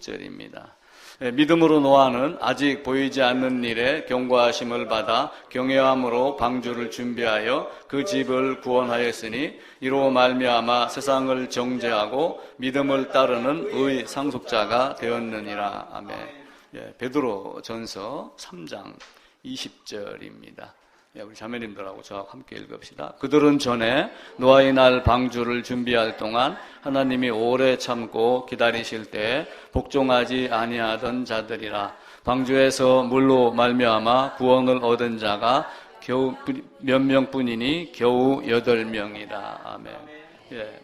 16절입니다. 믿음으로 노아는 아직 보이지 않는 일에 경고하심을 받아 경외함으로 방주를 준비하여 그 집을 구원하였으니 이로 말미암아 세상을 정죄하고 믿음을 따르는 의 상속자가 되었느니라. 아멘. 베드로전서 3장 20절입니다. 우리 자매님들하고 저하고 함께 읽읍시다. 그들은 전에 노아의 날 방주를 준비할 동안 하나님이 오래 참고 기다리실 때 복종하지 아니하던 자들이라. 방주에서 물로 말미암아 구원을 얻은 자가 겨우 몇 명뿐이니 겨우 8명이라. 아멘.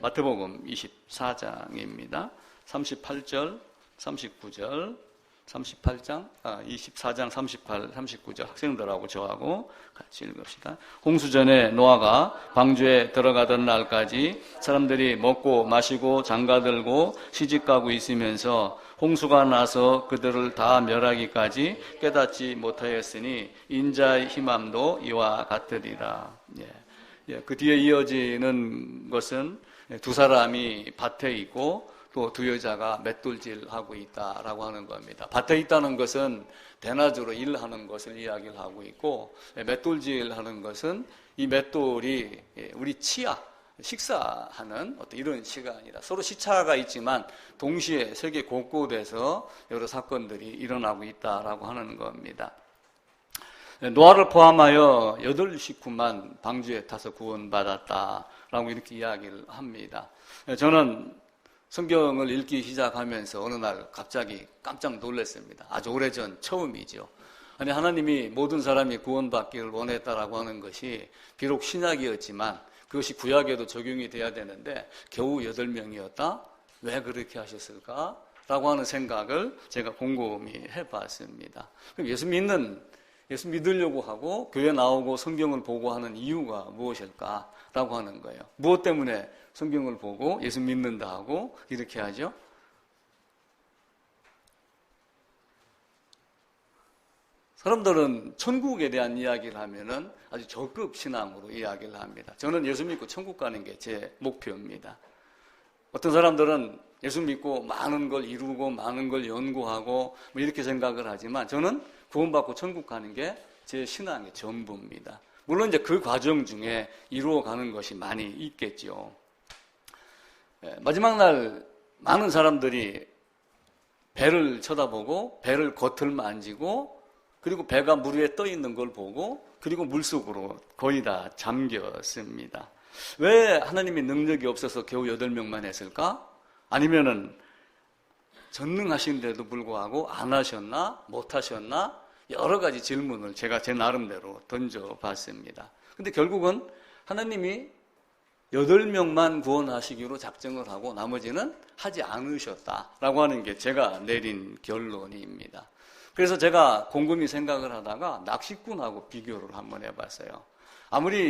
마태복음 24장입니다. 38절, 39절, 24장 38, 39절 학생들하고 저하고 같이 읽읍시다. 홍수 전에 노아가 방주에 들어가던 날까지 사람들이 먹고 마시고 장가들고 시집가고 있으면서 홍수가 나서 그들을 다 멸하기까지 깨닫지 못하였으니 인자의 희망도 이와 같으리라. 그 뒤에 이어지는 것은 두 사람이 밭에 있고 또 두 여자가 맷돌질하고 있다라고 하는 겁니다. 밭에 있다는 것은 대낮으로 일하는 것을 이야기를 하고 있고, 맷돌질하는 것은 이 맷돌이 우리 치아, 식사하는 어떤 이런 시간이다. 서로 시차가 있지만 동시에 세계 곳곳에서 여러 사건들이 일어나고 있다라고 하는 겁니다. 노아를 포함하여 8식구만 방주에 타서 구원받았다라고 이렇게 이야기를 합니다. 저는 성경을 읽기 시작하면서 어느 날 갑자기 깜짝 놀랐습니다. 아주 오래전 처음이죠. 아니, 하나님이 모든 사람이 구원받기를 원했다라고 하는 것이 비록 신약이었지만 그것이 구약에도 적용이 돼야 되는데 겨우 8명이었다? 왜 그렇게 하셨을까? 라고 하는 생각을 제가 곰곰이 해봤습니다. 그럼 예수 믿으려고 하고 교회 나오고 성경을 보고 하는 이유가 무엇일까? 라고 하는 거예요. 무엇 때문에 성경을 보고 예수 믿는다 하고 이렇게 하죠? 사람들은 천국에 대한 이야기를 하면은 아주 저급 신앙으로 이야기를 합니다. 저는 예수 믿고 천국 가는 게 제 목표입니다. 어떤 사람들은 예수 믿고 많은 걸 이루고 많은 걸 연구하고 뭐 이렇게 생각을 하지만 저는 구원받고 천국 가는 게 제 신앙의 전부입니다. 물론 이제 그 과정 중에 이루어가는 것이 많이 있겠죠. 마지막 날 많은 사람들이 배를 쳐다보고 배를 겉을 만지고 그리고 배가 물 위에 떠 있는 걸 보고 그리고 물속으로 거의 다 잠겼습니다. 왜 하나님의 능력이 없어서 겨우 8명만 했을까? 아니면은 전능하신데도 불구하고 안 하셨나? 못 하셨나? 여러 가지 질문을 제가 제 나름대로 던져봤습니다. 근데 결국은 하나님이 8명만 구원하시기로 작정을 하고 나머지는 하지 않으셨다라고 하는 게 제가 내린 결론입니다. 그래서 제가 곰곰이 생각을 하다가 낚시꾼하고 비교를 한번 해봤어요.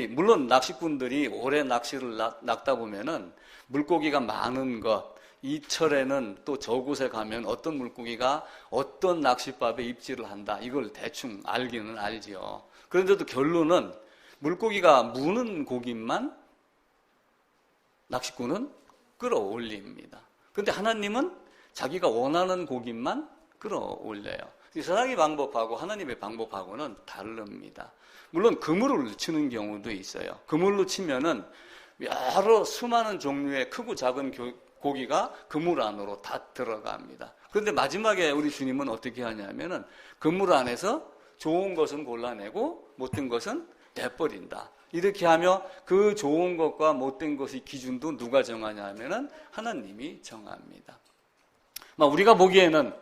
물론 낚시꾼들이 오래 낚시를 낚다 보면은 물고기가 많은 것, 이 철에는 또 저곳에 가면 어떤 물고기가 어떤 낚싯밥에 입질을 한다. 이걸 대충 알기는 알지요. 그런데도 결론은 물고기가 무는 고기만 낚시꾼은 끌어올립니다. 그런데 하나님은 자기가 원하는 고기만 끌어올려요. 세상의 방법하고 하나님의 방법하고는 다릅니다. 물론 그물을 치는 경우도 있어요. 그물로 치면은 여러 수많은 종류의 크고 작은 고기가 그물 안으로 다 들어갑니다. 그런데 마지막에 우리 주님은 어떻게 하냐면은 그물 안에서 좋은 것은 골라내고 못된 것은 내버린다. 이렇게 하며 그 좋은 것과 못된 것의 기준도 누가 정하냐면은 하나님이 정합니다. 우리가 보기에는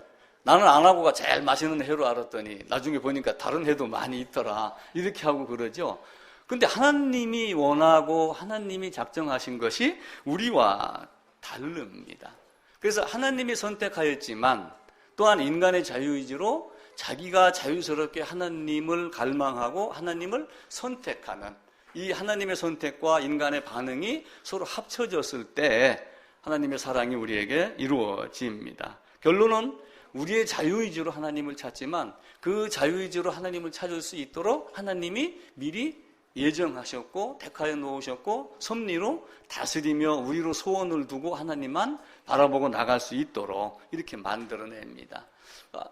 나는 안 하고가 제일 맛있는 회로 알았더니 나중에 보니까 다른 회도 많이 있더라. 이렇게 하고 그러죠. 근데 하나님이 원하고 하나님이 작정하신 것이 우리와 다릅니다. 그래서 하나님이 선택하였지만 또한 인간의 자유의지로 자기가 자유스럽게 하나님을 갈망하고 하나님을 선택하는 이 하나님의 선택과 인간의 반응이 서로 합쳐졌을 때 하나님의 사랑이 우리에게 이루어집니다. 결론은 우리의 자유의지로 하나님을 찾지만 그 자유의지로 하나님을 찾을 수 있도록 하나님이 미리 예정하셨고 택하여 놓으셨고 섭리로 다스리며 우리로 소원을 두고 하나님만 바라보고 나갈 수 있도록 이렇게 만들어냅니다.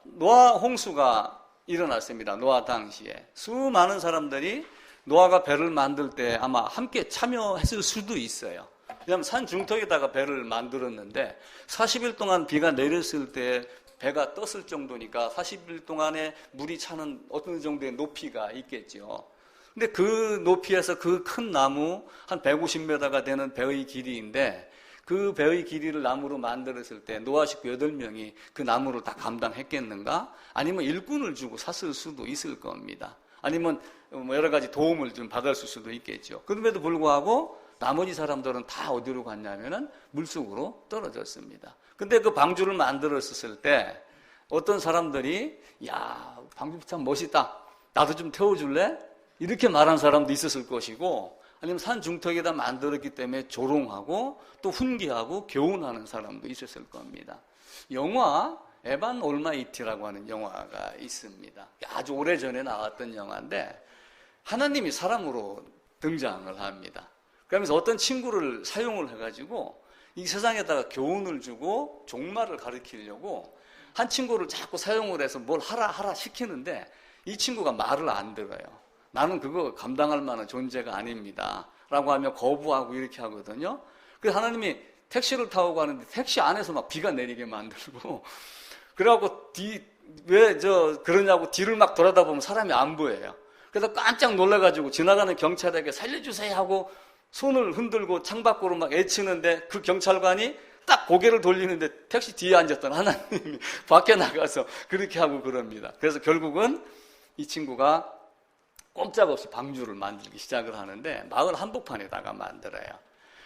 노아 홍수가 일어났습니다. 노아 당시에 수많은 사람들이 노아가 배를 만들 때 아마 함께 참여했을 수도 있어요. 왜냐하면 산 중턱에다가 배를 만들었는데 40일 동안 비가 내렸을 때 배가 떴을 정도니까 40일 동안에 물이 차는 어느 정도의 높이가 있겠죠. 근데 그 높이에서 그 큰 나무 한 150m가 되는 배의 길이인데 그 배의 길이를 나무로 만들었을 때 노아 식구 8명이 그 나무를 다 감당했겠는가? 아니면 일꾼을 주고 샀을 수도 있을 겁니다. 아니면 여러 가지 도움을 좀 받았을 수도 있겠죠. 그럼에도 불구하고 나머지 사람들은 다 어디로 갔냐면은 물속으로 떨어졌습니다. 근데 그 방주를 만들었을 때 어떤 사람들이 야, 방주 참 멋있다. 나도 좀 태워줄래? 이렇게 말한 사람도 있었을 것이고 아니면 산 중턱에다 만들었기 때문에 조롱하고 또 훈계하고 교훈하는 사람도 있었을 겁니다. 영화 에반 올마이티라고 하는 영화가 있습니다. 아주 오래전에 나왔던 영화인데 하나님이 사람으로 등장을 합니다. 그러면서 어떤 친구를 사용을 해가지고 이 세상에다가 교훈을 주고 종말을 가르치려고 한 친구를 자꾸 사용을 해서 뭘 하라 시키는데 이 친구가 말을 안 들어요. 나는 그거 감당할 만한 존재가 아닙니다. 라고 하며 거부하고 이렇게 하거든요. 그래서 하나님이 택시를 타고 가는데 택시 안에서 막 비가 내리게 만들고 그래갖고 그러냐고 뒤를 막 돌아다보면 사람이 안 보여요. 그래서 깜짝 놀라가지고 지나가는 경찰에게 살려주세요 하고 손을 흔들고 창밖으로 막 애치는데 그 경찰관이 딱 고개를 돌리는데 택시 뒤에 앉았던 하나님이 밖에 나가서 그렇게 하고 그럽니다. 그래서 결국은 이 친구가 꼼짝없이 방주를 만들기 시작을 하는데 마을 한복판에다가 만들어요.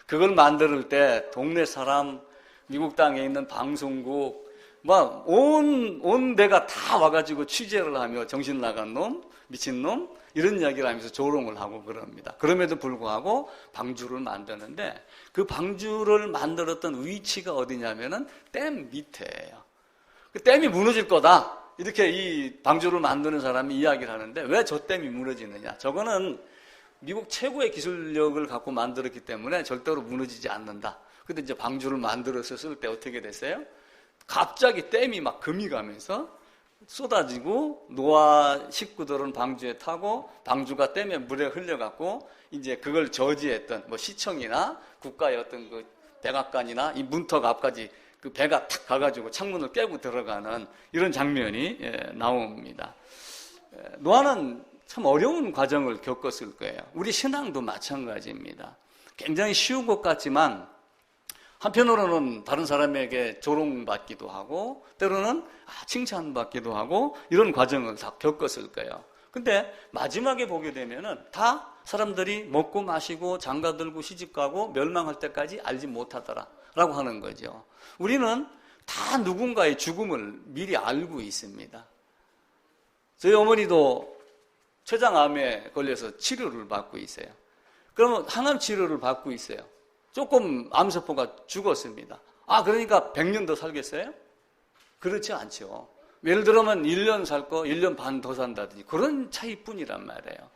그걸 만들 때 동네 사람, 미국 땅에 있는 방송국 막 온 데가 다 와가지고 취재를 하며 정신 나간 놈, 미친 놈 이런 이야기를 하면서 조롱을 하고 그럽니다. 그럼에도 불구하고 방주를 만드는데 그 방주를 만들었던 위치가 어디냐면은 댐 밑에예요. 그 댐이 무너질 거다. 이렇게 이 방주를 만드는 사람이 이야기를 하는데 왜 저 댐이 무너지느냐? 저거는 미국 최고의 기술력을 갖고 만들었기 때문에 절대로 무너지지 않는다. 근데 이제 방주를 만들었을 때 어떻게 됐어요? 갑자기 댐이 막 금이 가면서 쏟아지고 노아 식구들은 방주에 타고 방주가 댐에 물에 흘려갖고 이제 그걸 저지했던 뭐 시청이나 국가의 어떤 그 백악관이나 이 문턱 앞까지 그 배가 탁 가가지고 창문을 깨고 들어가는 이런 장면이 나옵니다. 노아는 참 어려운 과정을 겪었을 거예요. 우리 신앙도 마찬가지입니다. 굉장히 쉬운 것 같지만 한편으로는 다른 사람에게 조롱받기도 하고 때로는 칭찬받기도 하고 이런 과정을 다 겪었을 거예요. 근데 마지막에 보게 되면은 다 사람들이 먹고 마시고 장가들고 시집가고 멸망할 때까지 알지 못하더라 라고 하는 거죠. 우리는 다 누군가의 죽음을 미리 알고 있습니다. 저희 어머니도 췌장암에 걸려서 치료를 받고 있어요. 그러면 항암 치료를 받고 있어요. 조금 암세포가 죽었습니다. 그러니까 100년 더 살겠어요? 그렇지 않죠. 예를 들면 1년 살 거 1년 반 더 산다든지 그런 차이뿐이란 말이에요.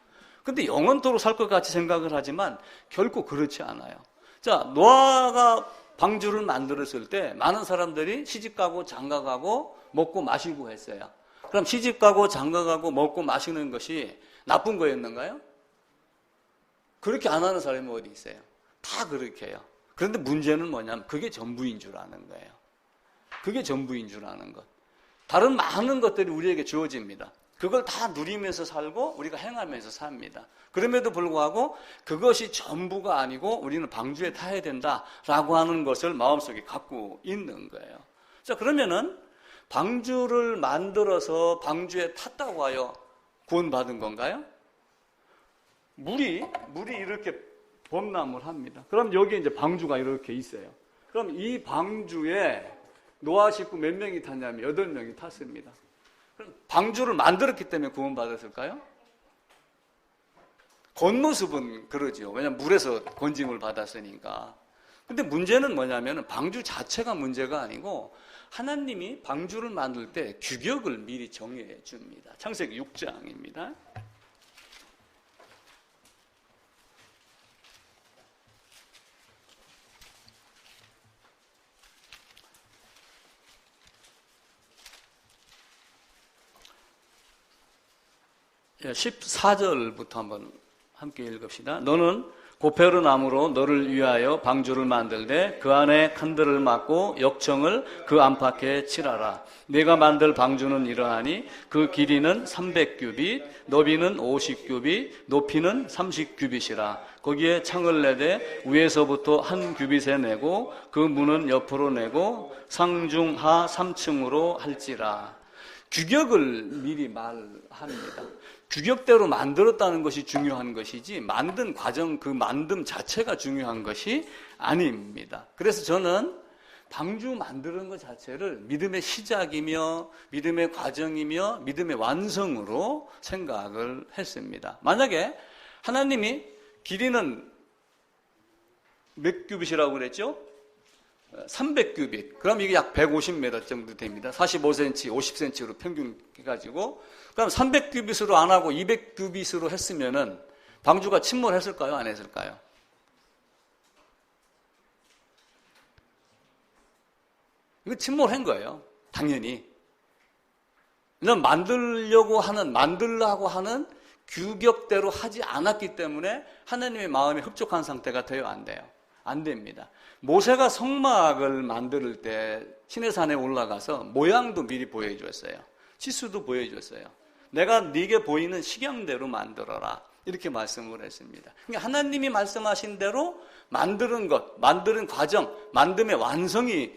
근데 영원토록 살 것 같이 생각을 하지만 결코 그렇지 않아요. 자, 노아가 방주를 만들었을 때 많은 사람들이 시집가고 장가가고 먹고 마시고 했어요. 그럼 시집가고 장가가고 먹고 마시는 것이 나쁜 거였는가요? 그렇게 안 하는 사람이 어디 있어요? 다 그렇게 해요. 그런데 문제는 뭐냐면 그게 전부인 줄 아는 거예요. 그게 전부인 줄 아는 것. 다른 많은 것들이 우리에게 주어집니다. 그걸 다 누리면서 살고 우리가 행하면서 삽니다. 그럼에도 불구하고 그것이 전부가 아니고 우리는 방주에 타야 된다라고 하는 것을 마음속에 갖고 있는 거예요. 자, 그러면은 방주를 만들어서 방주에 탔다고 하여 구원받은 건가요? 물이 이렇게 범람을 합니다. 그럼 여기에 이제 방주가 이렇게 있어요. 그럼 이 방주에 노아 식구 몇 명이 탔냐면 8명이 탔습니다. 그럼 방주를 만들었기 때문에 구원받았을까요? 겉모습은 그러죠. 왜냐하면 물에서 건짐을 받았으니까. 근데 문제는 뭐냐면 방주 자체가 문제가 아니고 하나님이 방주를 만들 때 규격을 미리 정해 줍니다. 창세기 6장입니다. 14절부터 한번 함께 읽읍시다. 너는 고페르 나무로 너를 위하여 방주를 만들되 그 안에 칸들을 막고 역청을 그 안팎에 칠하라. 내가 만들 방주는 이러하니 그 길이는 300규빗, 너비는 50규빗, 높이는 30규빗이라. 거기에 창을 내되 위에서부터 한 규빗에 내고 그 문은 옆으로 내고 상중하 3층으로 할지라. 규격을 미리 말합니다. 규격대로 만들었다는 것이 중요한 것이지 만든 과정, 그 만듦 자체가 중요한 것이 아닙니다. 그래서 저는 방주 만드는 것 자체를 믿음의 시작이며 믿음의 과정이며 믿음의 완성으로 생각을 했습니다. 만약에 하나님이 길이는 몇 규빗이라고 그랬죠? 300규빗. 그럼 이게 약 150m 정도 됩니다. 45cm, 50cm로 평균 해가지고. 그럼 300규빗으로 안 하고 200규빗으로 했으면은 방주가 침몰했을까요? 안 했을까요? 이거 침몰한 거예요. 당연히. 왜냐면 만들려고 하는 규격대로 하지 않았기 때문에 하나님의 마음이 흡족한 상태가 돼요? 안 돼요? 안 됩니다. 모세가 성막을 만들 때 시내산에 올라가서 모양도 미리 보여줬어요. 치수도 보여줬어요. 내가 네게 보이는 식양대로 만들어라. 이렇게 말씀을 했습니다. 그러니까 하나님이 말씀하신 대로 만드는 것, 만드는 과정, 만듦의 완성이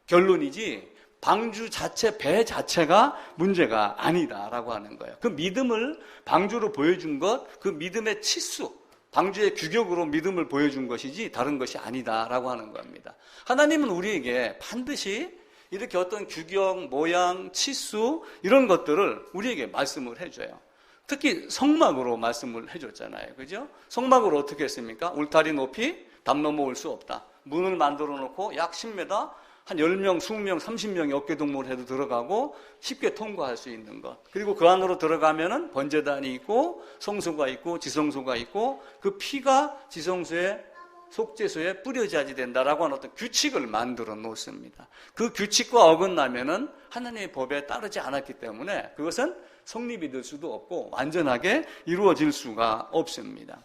결론이지 방주 자체, 배 자체가 문제가 아니다라고 하는 거예요. 그 믿음을 방주로 보여준 것, 그 믿음의 치수, 방주의 규격으로 믿음을 보여준 것이지 다른 것이 아니다라고 하는 겁니다. 하나님은 우리에게 반드시 이렇게 어떤 규격, 모양, 치수 이런 것들을 우리에게 말씀을 해줘요. 특히 성막으로 말씀을 해줬잖아요. 그죠? 성막으로 어떻게 했습니까? 울타리 높이 담 넘어올 수 없다. 문을 만들어 놓고 약 10m, 한 10명, 20명, 30명이 어깨동무를 해도 들어가고 쉽게 통과할 수 있는 것. 그리고 그 안으로 들어가면은 번제단이 있고 성소가 있고 지성소가 있고 그 피가 지성소에 속죄소에 뿌려져야 된다라고 하는 어떤 규칙을 만들어 놓습니다. 그 규칙과 어긋나면은 하나님의 법에 따르지 않았기 때문에 그것은 성립이 될 수도 없고 완전하게 이루어질 수가 없습니다.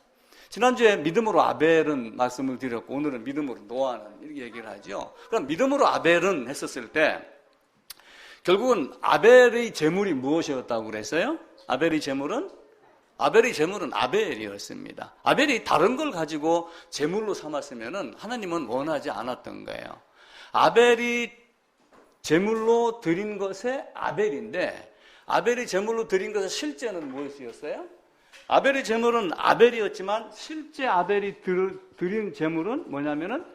지난주에 믿음으로 아벨은 말씀을 드렸고 오늘은 믿음으로 노아는 이렇게 얘기를 하죠. 그럼 믿음으로 아벨은 했었을 때 결국은 아벨의 제물이 무엇이었다고 그랬어요? 아벨의 제물은 아벨이었습니다. 아벨이 다른 걸 가지고 제물로 삼았으면 하나님은 원하지 않았던 거예요. 아벨이 제물로 드린 것에 아벨인데 아벨이 제물로 드린 것의 실제는 무엇이었어요? 아벨의 제물은 아벨이었지만 실제 아벨이 드린 제물은 뭐냐면은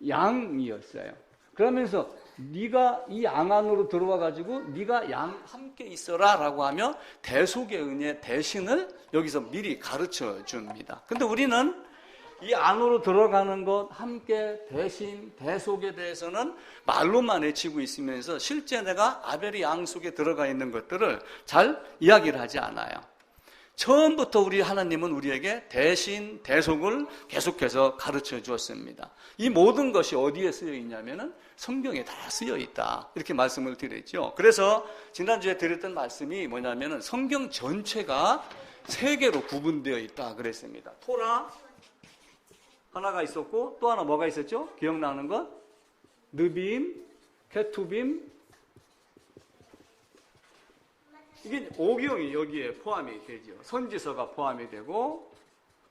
양이었어요. 그러면서 네가 이 양 안으로 들어와 가지고 네가 양 함께 있어라라고 하며 대속의 은혜 대신을 여기서 미리 가르쳐 줍니다. 근데 우리는 이 안으로 들어가는 것 함께 대신 대속에 대해서는 말로만 외치고 있으면서 실제 내가 아벨의 양 속에 들어가 있는 것들을 잘 이야기를 하지 않아요. 처음부터 우리 하나님은 우리에게 대신 대속을 계속해서 가르쳐 주었습니다. 이 모든 것이 어디에 쓰여 있냐면은 성경에 다 쓰여 있다. 이렇게 말씀을 드렸죠. 그래서 지난주에 드렸던 말씀이 뭐냐면은 성경 전체가 세 개로 구분되어 있다 그랬습니다. 토라 하나가 있었고 또 하나 뭐가 있었죠? 기억나는 것? 느빔, 케투빔. 이게 오경이 여기에 포함이 되죠. 선지서가 포함이 되고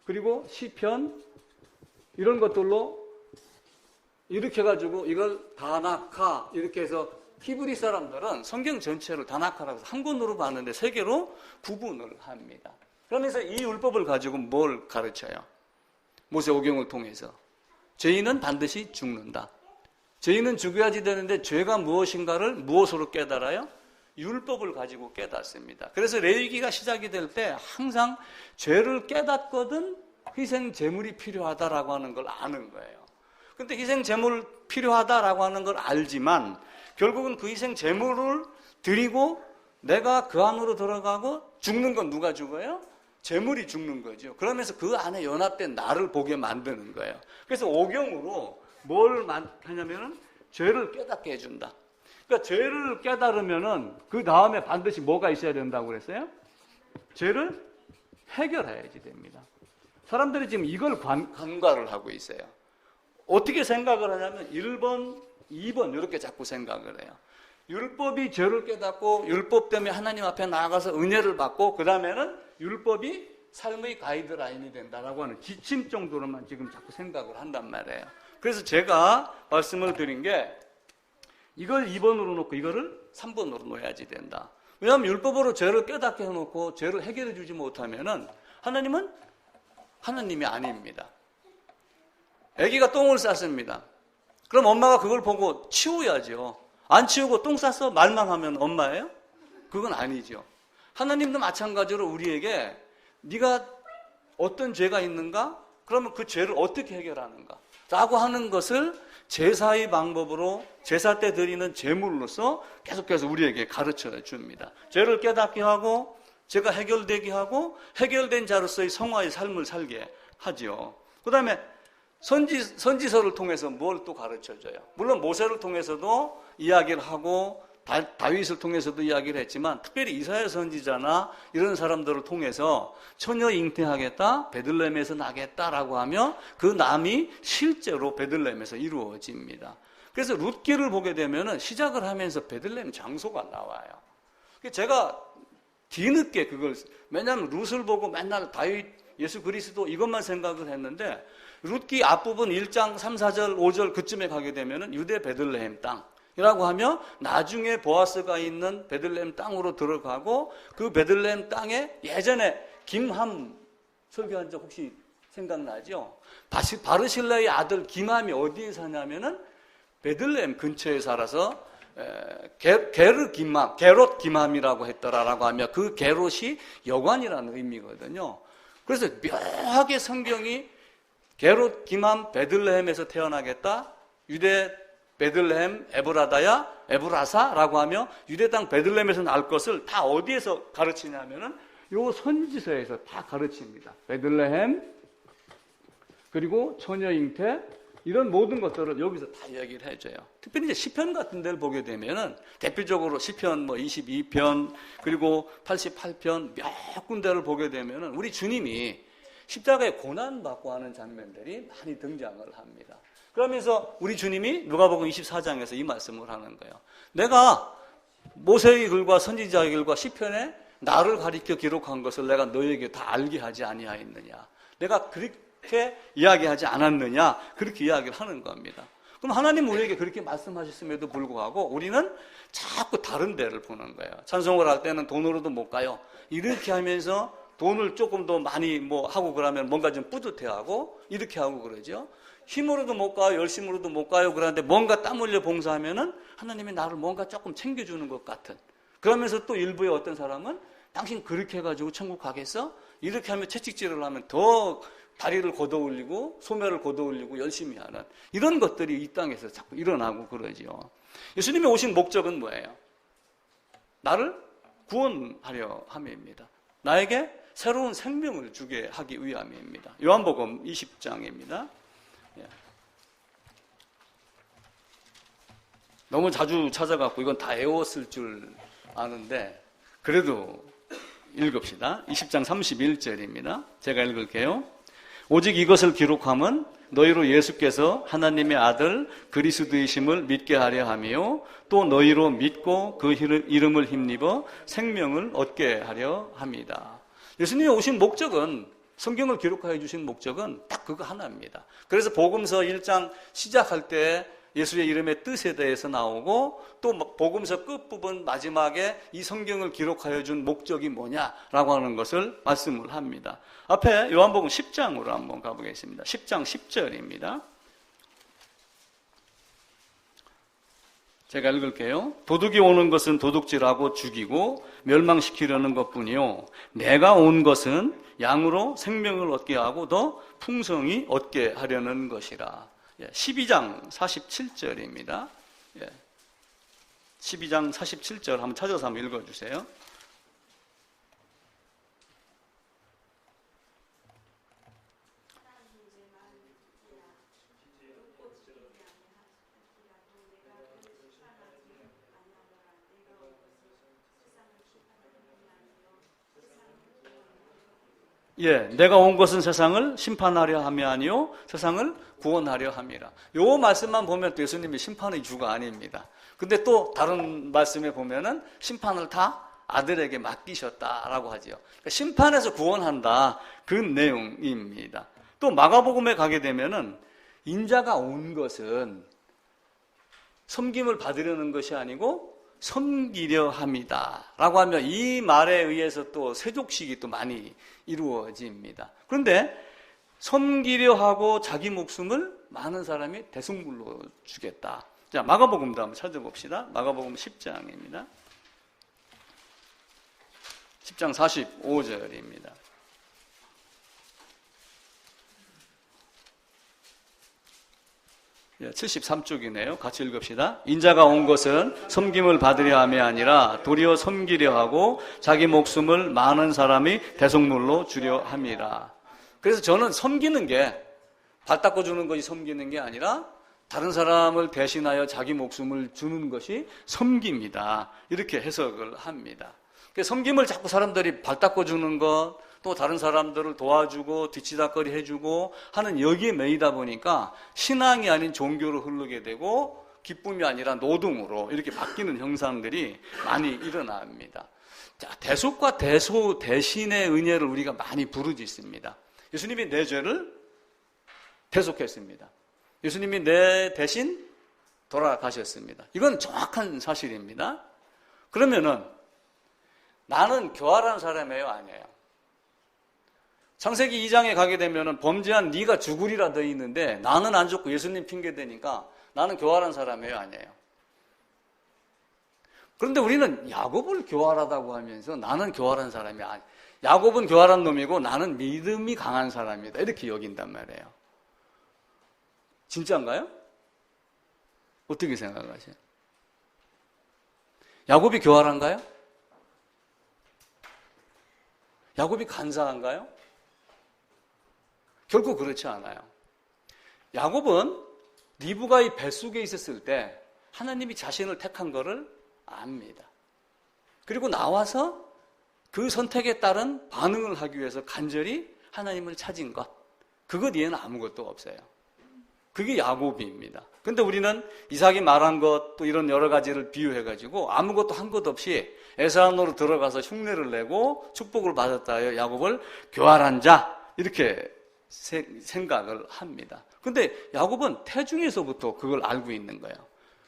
그리고 시편 이런 것들로 이렇게 해가지고 이걸 다나카 이렇게 해서 히브리 사람들은 성경 전체를 다나카라고 해서 한 권으로 봤는데 세 개로 구분을 합니다. 그러면서 이 율법을 가지고 뭘 가르쳐요? 모세오경을 통해서 죄인은 반드시 죽는다. 죄인은 죽여야지 되는데 죄가 무엇인가를 무엇으로 깨달아요? 율법을 가지고 깨닫습니다. 그래서 레위기가 시작이 될 때 항상 죄를 깨닫거든 희생 제물이 필요하다라고 하는 걸 아는 거예요. 근데 희생 제물 필요하다라고 하는 걸 알지만 결국은 그 희생 제물을 드리고 내가 그 안으로 들어가고 죽는 건 누가 죽어요? 제물이 죽는 거죠. 그러면서 그 안에 연합된 나를 보게 만드는 거예요. 그래서 오경으로 뭘 하냐면은 죄를 깨닫게 해준다. 그러니까 죄를 깨달으면은 그 다음에 반드시 뭐가 있어야 된다고 그랬어요? 죄를 해결해야지 됩니다. 사람들이 지금 이걸 간과를 하고 있어요. 어떻게 생각을 하냐면 1번, 2번 이렇게 자꾸 생각을 해요. 율법이 죄를 깨닫고 율법 때문에 하나님 앞에 나아가서 은혜를 받고 그 다음에는 율법이 삶의 가이드라인이 된다라고 하는 지침 정도로만 지금 자꾸 생각을 한단 말이에요. 그래서 제가 말씀을 드린 게 이걸 2번으로 놓고 이거를 3번으로 놓아야지 된다. 왜냐하면 율법으로 죄를 깨닫게 해놓고 죄를 해결해 주지 못하면은 하나님은 하나님이 아닙니다. 아기가 똥을 쌌습니다. 그럼 엄마가 그걸 보고 치워야죠. 안 치우고 똥 쌌어 말만 하면 엄마예요? 그건 아니죠. 하나님도 마찬가지로 우리에게 네가 어떤 죄가 있는가? 그러면 그 죄를 어떻게 해결하는가? 라고 하는 것을 제사의 방법으로 제사 때 드리는 제물로서 계속해서 우리에게 가르쳐 줍니다. 죄를 깨닫게 하고 죄가 해결되게 하고 해결된 자로서의 성화의 삶을 살게 하죠. 그 다음에 선지서를 통해서 뭘 또 가르쳐줘요. 물론 모세를 통해서도 이야기를 하고 다윗을 통해서도 이야기를 했지만 특별히 이사야 선지자나 이런 사람들을 통해서 처녀 잉태하겠다, 베들레헴에서 나겠다라고 하며 그 남이 실제로 베들레헴에서 이루어집니다. 그래서 룻기를 보게 되면 시작을 하면서 베들레헴 장소가 나와요. 제가 뒤늦게 그걸, 왜냐하면 룻을 보고 맨날 다윗, 예수 그리스도 이것만 생각을 했는데 룻기 앞부분 1장 3, 4절, 5절 그쯤에 가게 되면 유대 베들레헴 땅이라고 하며 나중에 보아스가 있는 베들레헴 땅으로 들어가고 그 베들레헴 땅에 예전에 김함 설교한 적 혹시 생각나죠? 바르실라의 아들 김함이 어디에 사냐면은 베들레헴 근처에 살아서 게롯 김함이라고 했더라라고 하며 그 게롯이 여관이라는 의미거든요. 그래서 묘하게 성경이 게롯 김함 베들레헴에서 태어나겠다. 유대 베들레헴 에브라사라고 하며 유대 땅 베들레헴에서 날 것을 다 어디에서 가르치냐면은 요 선지서에서 다 가르칩니다. 베들레헴 그리고 처녀 잉태 이런 모든 것들을 여기서 다 이야기를 해줘요. 특별히 이제 시편 같은 데를 보게 되면은 대표적으로 시편 22편 그리고 88편 몇 군데를 보게 되면은 우리 주님이 십자가에 고난받고 하는 장면들이 많이 등장을 합니다. 그러면서 우리 주님이 누가복음 24장에서 이 말씀을 하는 거예요. 내가 모세의 글과 선지자의 글과 시편에 나를 가리켜 기록한 것을 내가 너에게 다 알게 하지 아니하였느냐. 내가 그렇게 이야기하지 않았느냐. 그렇게 이야기를 하는 겁니다. 그럼 하나님 우리에게 그렇게 말씀하셨음에도 불구하고 우리는 자꾸 다른 데를 보는 거예요. 찬송을 할 때는 돈으로도 못 가요. 이렇게 하면서 돈을 조금 더 많이 하고 그러면 뭔가 좀 뿌듯해하고 이렇게 하고 그러죠. 힘으로도 못 가요. 열심으로도 못 가요. 그런데 뭔가 땀 흘려 봉사하면은 하나님이 나를 뭔가 조금 챙겨주는 것 같은. 그러면서 또 일부의 어떤 사람은 당신 그렇게 해가지고 천국 가겠어? 이렇게 하면 채찍질을 하면 더 다리를 걷어올리고 소매를 걷어올리고 열심히 하는 이런 것들이 이 땅에서 자꾸 일어나고 그러죠. 예수님이 오신 목적은 뭐예요? 나를 구원하려 함입니다. 나에게 새로운 생명을 주게 하기 위함입니다. 요한복음 20장입니다. 너무 자주 찾아갖고 이건 다 외웠을 줄 아는데 그래도 읽읍시다. 20장 31절입니다. 제가 읽을게요. 오직 이것을 기록함은 너희로 예수께서 하나님의 아들 그리스도이심을 믿게 하려 하며 또 너희로 믿고 그 이름을 힘입어 생명을 얻게 하려 합니다. 예수님이 오신 목적은 성경을 기록하여 주신 목적은 딱 그거 하나입니다. 그래서 복음서 1장 시작할 때 예수의 이름의 뜻에 대해서 나오고 또 복음서 끝부분 마지막에 이 성경을 기록하여 준 목적이 뭐냐라고 하는 것을 말씀을 합니다. 앞에 요한복음 10장으로 한번 가보겠습니다. 10장 10절입니다. 제가 읽을게요. 도둑이 오는 것은 도둑질하고 죽이고 멸망시키려는 것뿐이요 내가 온 것은 양으로 생명을 얻게 하고 더 풍성히 얻게 하려는 것이라. 12장 47절입니다. 12장 47절 한번 찾아서 한번 읽어주세요. 내가 온 것은 세상을 심판하려 함이 아니요 세상을 구원하려 함이라. 요 말씀만 보면 또 예수님이 심판의 주가 아닙니다. 근데 또 다른 말씀에 보면은 심판을 다 아들에게 맡기셨다라고 하지요. 그러니까 심판에서 구원한다, 그 내용입니다. 또 마가복음에 가게 되면은 인자가 온 것은 섬김을 받으려는 것이 아니고 섬기려 함이다 라고 하면 이 말에 의해서 또 세족식이 또 많이 이루어집니다. 그런데 섬기려 하고 자기 목숨을 많은 사람이 대속물로 주겠다. 자, 마가복음도 한번 찾아봅시다. 마가복음 10장입니다. 10장 45절입니다. 73쪽이네요. 같이 읽읍시다. 인자가 온 것은 섬김을 받으려 함이 아니라 도리어 섬기려 하고 자기 목숨을 많은 사람이 대속물로 주려 함이라. 그래서 저는 섬기는 게 발 닦아주는 것이 섬기는 게 아니라 다른 사람을 대신하여 자기 목숨을 주는 것이 섬깁니다. 이렇게 해석을 합니다. 섬김을 자꾸 사람들이 발 닦아주는 것, 또 다른 사람들을 도와주고 뒤치다거리 해주고 하는 여기에 매이다 보니까 신앙이 아닌 종교로 흐르게 되고 기쁨이 아니라 노동으로 이렇게 바뀌는 형상들이 많이 일어납니다. 자, 대속과 대신의 은혜를 우리가 많이 부르짖습니다. 예수님이 내 죄를 대속했습니다. 예수님이 내 대신 돌아가셨습니다. 이건 정확한 사실입니다. 그러면은 나는 교활한 사람이에요, 아니에요? 창세기 2장에 가게 되면은 범죄한 네가 죽으리라 되어 있는데 나는 안 죽고 예수님 핑계 대니까 나는 교활한 사람이에요, 아니에요? 그런데 우리는 야곱을 교활하다고 하면서 나는 교활한 사람이 아니에요. 야곱은 교활한 놈이고 나는 믿음이 강한 사람이다, 이렇게 여긴단 말이에요. 진짜인가요? 어떻게 생각하세요? 야곱이 교활한가요? 야곱이 간사한가요? 결코 그렇지 않아요. 야곱은 리브가의 뱃속에 있었을 때 하나님이 자신을 택한 것을 압니다. 그리고 나와서 그 선택에 따른 반응을 하기 위해서 간절히 하나님을 찾은 것, 그것 이외에는 아무것도 없어요. 그게 야곱입니다. 근데 우리는 이삭이 말한 것, 또 이런 여러 가지를 비유해가지고 아무것도 한 것 없이 에사안으로 들어가서 흉내를 내고 축복을 받았다 하여 야곱을 교활한 자, 이렇게 생각을 합니다. 근데 야곱은 태중에서부터 그걸 알고 있는 거예요.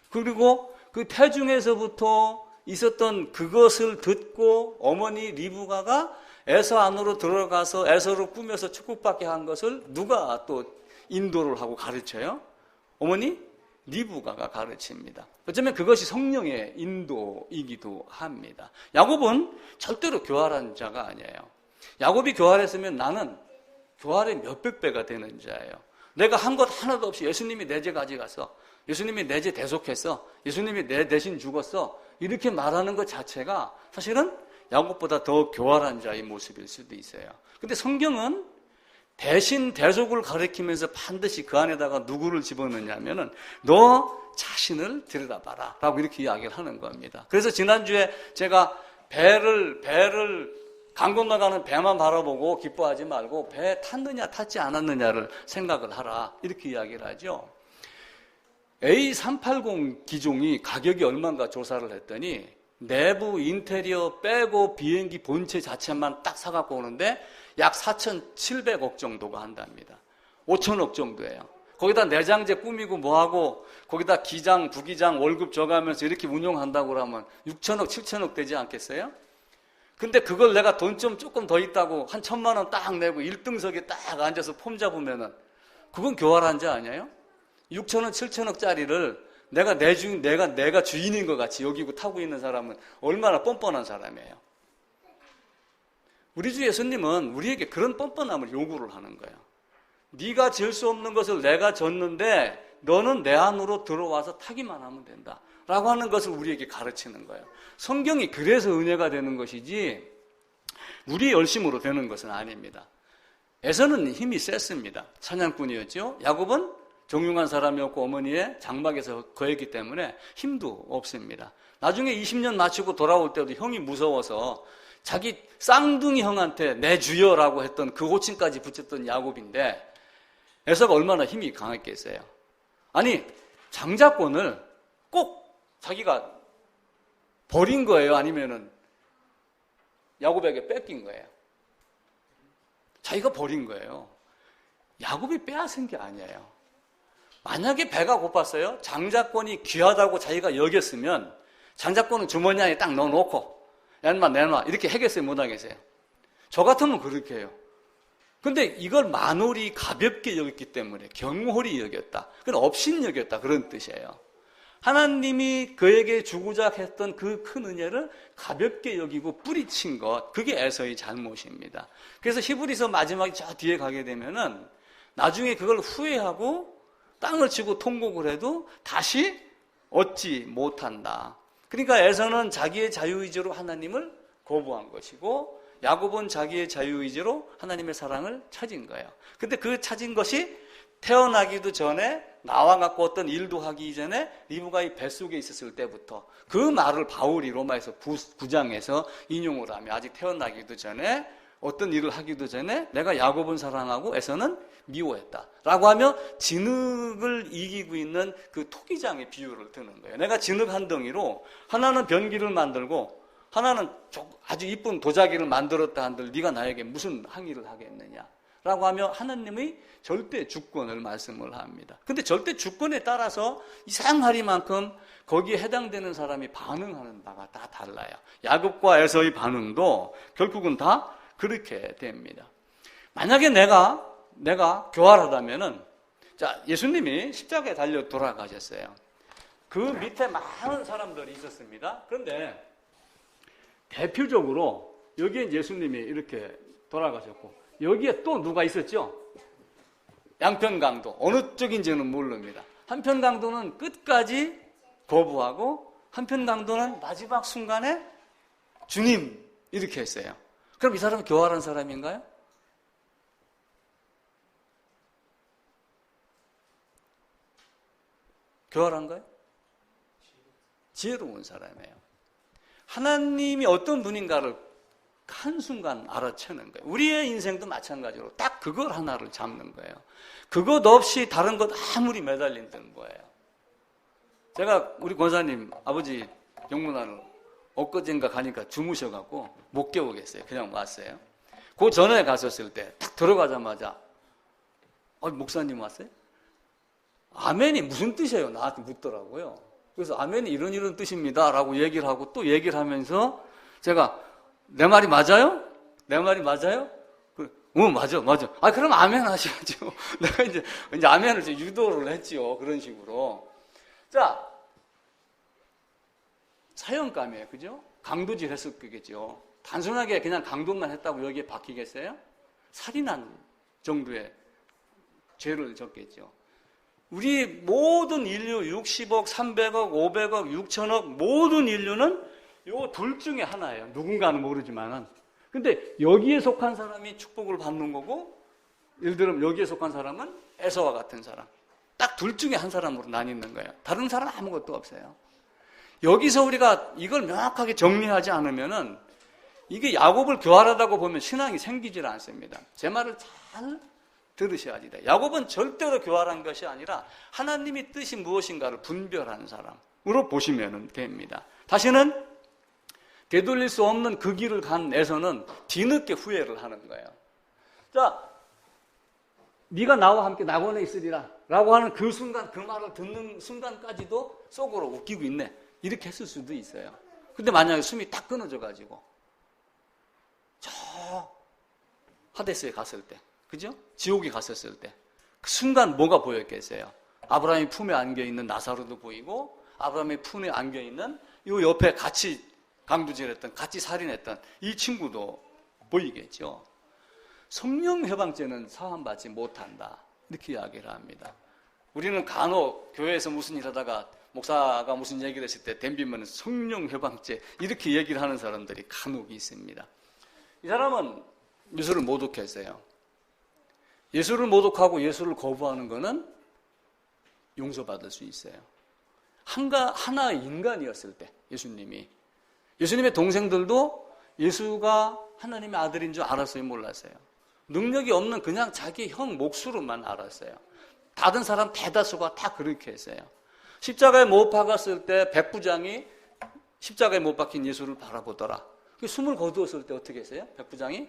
그리고 그 태중에서부터 있었던 그것을 듣고 어머니 리브가가 에서 안으로 들어가서 에서를 꾸며서 축복받게 한 것을 누가 또 인도를 하고 가르쳐요? 어머니 리브가가 가르칩니다. 어쩌면 그것이 성령의 인도이기도 합니다. 야곱은 절대로 교활한 자가 아니에요. 야곱이 교활했으면 나는 교활의 몇백 배가 되는 자예요. 내가 한 것 하나도 없이 예수님이 내 죄 가져갔어, 예수님이 내 죄 대속했어, 예수님이 내 대신 죽었어, 이렇게 말하는 것 자체가 사실은 야곱보다 더 교활한 자의 모습일 수도 있어요. 근데 성경은 대신 대속을 가리키면서 반드시 그 안에다가 누구를 집어넣냐면은 너 자신을 들여다봐라 라고 이렇게 이야기를 하는 겁니다. 그래서 지난주에 제가 배를 강 건너가는 배만 바라보고 기뻐하지 말고 배 탔느냐 탔지 않았느냐를 생각을 하라, 이렇게 이야기를 하죠. A380 기종이 가격이 얼마인가 조사를 했더니 내부 인테리어 빼고 비행기 본체 자체만 딱 사갖고 오는데 약 4,700억 정도가 한답니다. 5천억 정도예요. 거기다 내장재 꾸미고 뭐하고 거기다 기장, 부기장 월급 줘가면서 이렇게 운용한다고 그러면 6천억, 7천억 되지 않겠어요? 근데 그걸 내가 돈 좀 조금 더 있다고 한 1,000만 원 딱 내고 1등석에 딱 앉아서 폼 잡으면은 그건 교활한 자 아니에요? 6천원, 7천억짜리를 내가 주인인 것 같이 여기고 타고 있는 사람은 얼마나 뻔뻔한 사람이에요. 우리 주 예수님은 우리에게 그런 뻔뻔함을 요구를 하는 거예요. 네가 질 수 없는 것을 내가 졌는데 너는 내 안으로 들어와서 타기만 하면 된다 라고 하는 것을 우리에게 가르치는 거예요. 성경이 그래서 은혜가 되는 것이지 우리의 열심으로 되는 것은 아닙니다. 에서는 힘이 셌습니다. 사냥꾼이었죠. 야곱은 정중한 사람이었고 어머니의 장막에서 거했기 때문에 힘도 없습니다. 나중에 20년 마치고 돌아올 때도 형이 무서워서 자기 쌍둥이 형한테 내 주여라고 했던 그 호칭까지 붙였던 야곱인데 에서가 얼마나 힘이 강했겠어요. 아니 장자권을 꼭 자기가 버린 거예요? 아니면은 야곱에게 뺏긴 거예요? 자기가 버린 거예요. 야곱이 빼앗은 게 아니에요. 만약에 배가 고팠어요? 장자권이 귀하다고 자기가 여겼으면 장자권은 주머니 안에 딱 넣어놓고 야마 내놔 이렇게 하겠어요? 못하겠어요? 저 같으면 그렇게 해요. 근데 이걸 만홀히 가볍게 여겼기 때문에 경홀히 여겼다. 그건 업신 여겼다. 그런 뜻이에요. 하나님이 그에게 주고자 했던 그 큰 은혜를 가볍게 여기고 뿌리친 것, 그게 에서의 잘못입니다. 그래서 히브리서 마지막에 저 뒤에 가게 되면은 나중에 그걸 후회하고 땅을 치고 통곡을 해도 다시 얻지 못한다. 그러니까 에서는 자기의 자유의지로 하나님을 거부한 것이고 야곱은 자기의 자유의지로 하나님의 사랑을 찾은 거예요. 근데 그 찾은 것이 태어나기도 전에 나와 갖고 어떤 일도 하기 전에 리브가의 뱃속에 있었을 때부터 그 말을 바울이 로마에서 9장에서 인용을 하며 아직 태어나기도 전에 어떤 일을 하기도 전에 내가 야곱은 사랑하고 에서는 미워했다 라고 하며 진흙을 이기고 있는 그 토기장의 비유를 드는 거예요. 내가 진흙 한 덩이로 하나는 변기를 만들고 하나는 아주 이쁜 도자기를 만들었다 한들 네가 나에게 무슨 항의를 하겠느냐 라고 하며 하나님의 절대 주권을 말씀을 합니다. 근데 절대 주권에 따라서 이상하리만큼 거기에 해당되는 사람이 반응하는 바가 다 달라요. 야곱과 에서의 반응도 결국은 다 그렇게 됩니다. 만약에 내가 교활하다면은, 자, 예수님이 십자가에 달려 돌아가셨어요. 그 밑에 많은 사람들이 있었습니다. 그런데 대표적으로 여기에 예수님이 이렇게 돌아가셨고, 여기에 또 누가 있었죠? 양편 강도. 어느 쪽인지는 모릅니다. 한편 강도는 끝까지 거부하고, 한편 강도는 마지막 순간에 주님, 이렇게 했어요. 그럼 이 사람은 교활한 사람인가요? 교활한가요? 지혜로운 사람이에요. 하나님이 어떤 분인가를 한순간 알아채는 거예요. 우리의 인생도 마찬가지로 딱 그걸 하나를 잡는 거예요. 그것 없이 다른 것 아무리 매달린다는 거예요. 제가 우리 권사님 아버지 영문안을 엊그젠가 가니까 주무셔갖고 못 깨우겠어요. 그냥 왔어요. 그 전에 갔었을 때 딱 들어가자마자 목사님 왔어요? 아멘이 무슨 뜻이에요? 나한테 묻더라고요. 그래서 아멘이 이런 뜻입니다 라고 얘기를 하고 또 얘기를 하면서 제가 내 말이 맞아요? 내 말이 맞아요? 맞아. 그럼 아멘 하셔야죠. 내가 이제 아멘을 이제 유도를 했지요. 그런 식으로. 자, 사형감이에요. 그죠? 강도질 했었겠죠. 단순하게 그냥 강도만 했다고 여기에 박히겠어요? 살인한 정도의 죄를 졌겠죠. 우리 모든 인류 60억, 300억, 500억, 6천억 모든 인류는 요 둘 중에 하나예요. 누군가는 모르지만은. 근데 여기에 속한 사람이 축복을 받는 거고, 예를 들면 여기에 속한 사람은 에서와 같은 사람. 딱 둘 중에 한 사람으로 나뉘는 거예요. 다른 사람 아무것도 없어요. 여기서 우리가 이걸 명확하게 정리하지 않으면은 이게 야곱을 교활하다고 보면 신앙이 생기질 않습니다. 제 말을 잘 들으셔야 됩니다. 야곱은 절대로 교활한 것이 아니라 하나님의 뜻이 무엇인가를 분별하는 사람으로 보시면 됩니다. 다시는 되돌릴 수 없는 그 길을 간 에서는 뒤늦게 후회를 하는 거예요. 자, 네가 나와 함께 낙원에 있으리라 라고 하는 그 순간, 그 말을 듣는 순간까지도 속으로 웃기고 있네, 이렇게 했을 수도 있어요. 근데 만약에 숨이 딱 끊어져 가지고 저 하데스에 갔을 때, 그죠? 지옥에 갔었을 때 그 순간 뭐가 보였겠어요? 아브라함이 품에 안겨있는 나사로도 보이고, 아브라함의 품에 안겨있는 이 옆에 같이 강도질했던, 같이 살인했던 이 친구도 보이겠죠. 성령 해방죄는 사함받지 못한다, 이렇게 이야기를 합니다. 우리는 간혹 교회에서 무슨 일 하다가 목사가 무슨 얘기를 했을 때 덤비면 성령 해방죄 이렇게 얘기를 하는 사람들이 간혹 있습니다. 이 사람은 예수를 모독했어요. 예수를 모독하고 예수를 거부하는 것은 용서받을 수 있어요. 하나의 인간이었을 때 예수님의 동생들도 예수가 하나님의 아들인 줄 알았어요? 몰랐어요? 능력이 없는 그냥 자기 형 몫으로만 알았어요. 다른 사람 대다수가 다 그렇게 했어요. 십자가에 못 박았을 때 백부장이 십자가에 못 박힌 예수를 바라보더라. 숨을 거두었을 때 어떻게 했어요? 백부장이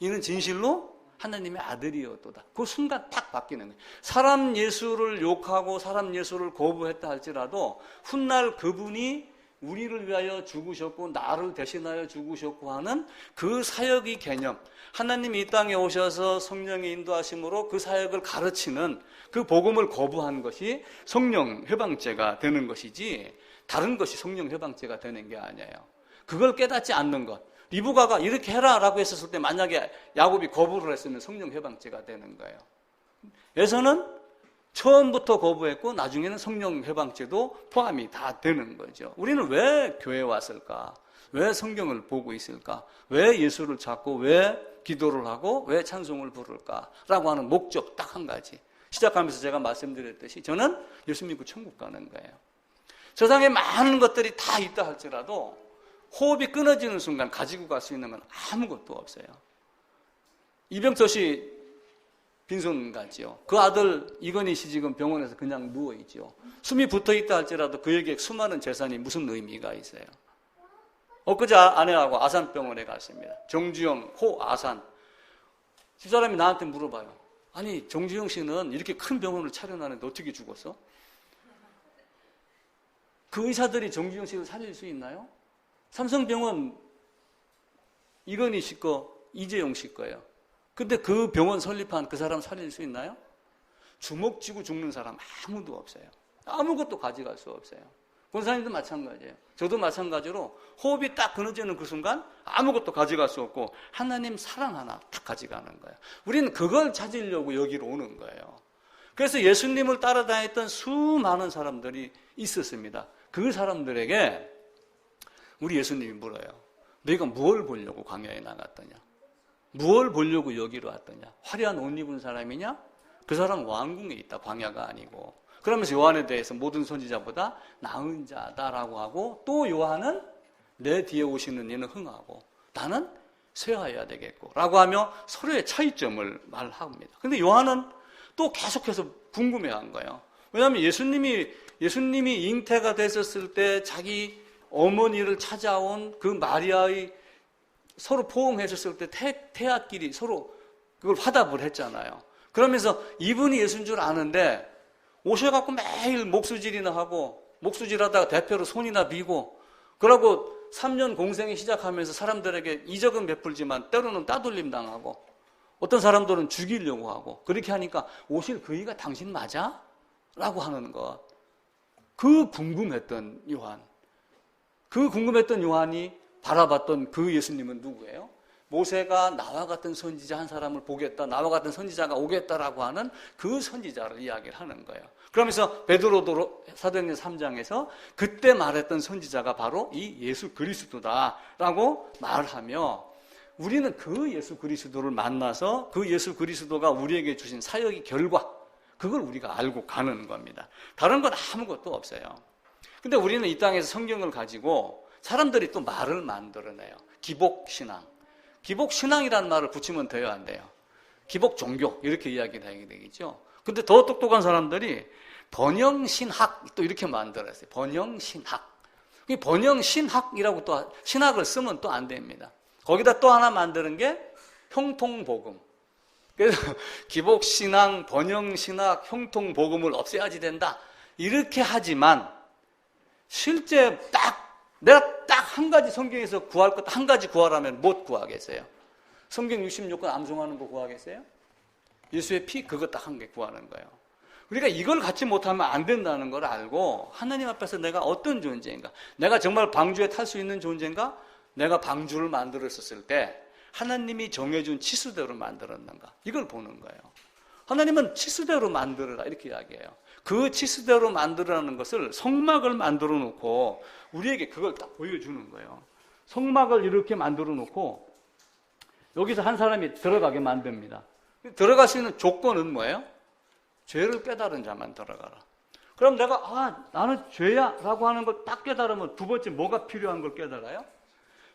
이는 진실로 하나님의 아들이었도다. 그 순간 딱 바뀌는 거예요. 사람 예수를 욕하고 사람 예수를 거부했다 할지라도 훗날 그분이 우리를 위하여 죽으셨고 나를 대신하여 죽으셨고 하는 그 사역의 개념, 하나님이 이 땅에 오셔서 성령의 인도하심으로 그 사역을 가르치는 그 복음을 거부한 것이 성령 회방죄가 되는 것이지 다른 것이 성령 회방죄가 되는 게 아니에요. 그걸 깨닫지 않는 것. 리브가가 이렇게 해라 라고 했었을 때 만약에 야곱이 거부를 했으면 성령 회방죄가 되는 거예요. 에서는 처음부터 거부했고 나중에는 성령 회방죄도 포함이 다 되는 거죠. 우리는 왜 교회에 왔을까? 왜 성경을 보고 있을까? 왜 예수를 찾고 왜 기도를 하고 왜 찬송을 부를까? 라고 하는 목적 딱 한 가지. 시작하면서 제가 말씀드렸듯이 저는 예수 믿고 천국 가는 거예요. 세상에 많은 것들이 다 있다 할지라도 호흡이 끊어지는 순간 가지고 갈 수 있는 건 아무것도 없어요. 이병철 씨 빈손 같지요. 그 아들 이건희 씨 지금 병원에서 그냥 누워있죠. 숨이 붙어있다 할지라도 그에게 수많은 재산이 무슨 의미가 있어요. 엊그제 아내하고 아산병원에 갔습니다. 정주영, 호, 아산. 집사람이 나한테 물어봐요. 아니 정주영 씨는 이렇게 큰 병원을 차려놨는데 어떻게 죽었어? 그 의사들이 정주영 씨를 살릴 수 있나요? 삼성병원 이건희 씨 거, 이재용 씨 거예요. 근데 그 병원 설립한 그 사람 살릴 수 있나요? 주먹 쥐고 죽는 사람 아무도 없어요. 아무것도 가져갈 수 없어요. 권사님도 마찬가지예요. 저도 마찬가지로 호흡이 딱 끊어지는 그 순간 아무것도 가져갈 수 없고 하나님 사랑 하나 딱 가져가는 거예요. 우리는 그걸 찾으려고 여기로 오는 거예요. 그래서 예수님을 따라다녔던 수많은 사람들이 있었습니다. 그 사람들에게 우리 예수님이 물어요. 너희가 무엇을 보려고 광야에 나갔더냐? 무엇을 보려고 여기로 왔더냐? 화려한 옷 입은 사람이냐? 그 사람은 왕궁에 있다. 광야가 아니고. 그러면서 요한에 대해서 모든 선지자보다 나은 자다라고 하고 또 요한은 내 뒤에 오시는 이는 흥하고 나는 쇠하여야 되겠고 라고 하며 서로의 차이점을 말합니다. 근데 요한은 또 계속해서 궁금해한 거예요. 왜냐하면 예수님이 잉태가 됐었을 때 자기 어머니를 찾아온 그 마리아의 서로 포옹했었을 때 태아끼리 서로 그걸 화답을 했잖아요. 그러면서 이분이 예수인 줄 아는데 오셔갖고 매일 목수질이나 하고 목수질하다가 대표로 손이나 비고 그러고 3년 공생이 시작하면서 사람들에게 이적은 베풀지만 때로는 따돌림 당하고 어떤 사람들은 죽이려고 하고 그렇게 하니까 오실 그이가 당신 맞아? 라고 하는 것. 그 궁금했던 요한. 그 궁금했던 요한이 바라봤던 그 예수님은 누구예요? 모세가 나와 같은 선지자 한 사람을 보겠다, 나와 같은 선지자가 오겠다라고 하는 그 선지자를 이야기를 하는 거예요. 그러면서 베드로도 사도행전 3장에서 그때 말했던 선지자가 바로 이 예수 그리스도다라고 말하며 우리는 그 예수 그리스도를 만나서 그 예수 그리스도가 우리에게 주신 사역의 결과 그걸 우리가 알고 가는 겁니다. 다른 건 아무것도 없어요. 근데 우리는 이 땅에서 성경을 가지고 사람들이 또 말을 만들어내요. 기복신앙. 기복신앙이라는 말을 붙이면 돼요, 안 돼요? 기복종교 이렇게 이야기를 하게 되겠죠. 근데 더 똑똑한 사람들이 번영신학 또 이렇게 만들었어요. 번영신학. 번영신학이라고 또 신학을 쓰면 또 안 됩니다. 거기다 또 하나 만드는 게 형통복음. 그래서 기복신앙, 번영신학, 형통복음을 없애야지 된다. 이렇게 하지만 실제 내가 딱 한 가지 성경에서 구할 것 한 가지 구하라면 못 구하겠어요? 성경 66권 암송하는 거 구하겠어요? 예수의 피 그거 딱 한 개 구하는 거예요. 우리가 이걸 갖지 못하면 안 된다는 걸 알고 하나님 앞에서 내가 어떤 존재인가? 내가 정말 방주에 탈 수 있는 존재인가? 내가 방주를 만들었을 때 하나님이 정해준 치수대로 만들었는가? 이걸 보는 거예요. 하나님은 치수대로 만들어라 이렇게 이야기해요. 그 치수대로 만들어라는 것을 성막을 만들어 놓고 우리에게 그걸 딱 보여주는 거예요. 성막을 이렇게 만들어 놓고 여기서 한 사람이 들어가게 만듭니다. 들어갈 수 있는 조건은 뭐예요? 죄를 깨달은 자만 들어가라. 그럼 내가 나는 죄야 라고 하는 걸 딱 깨달으면 두 번째 뭐가 필요한 걸 깨달아요?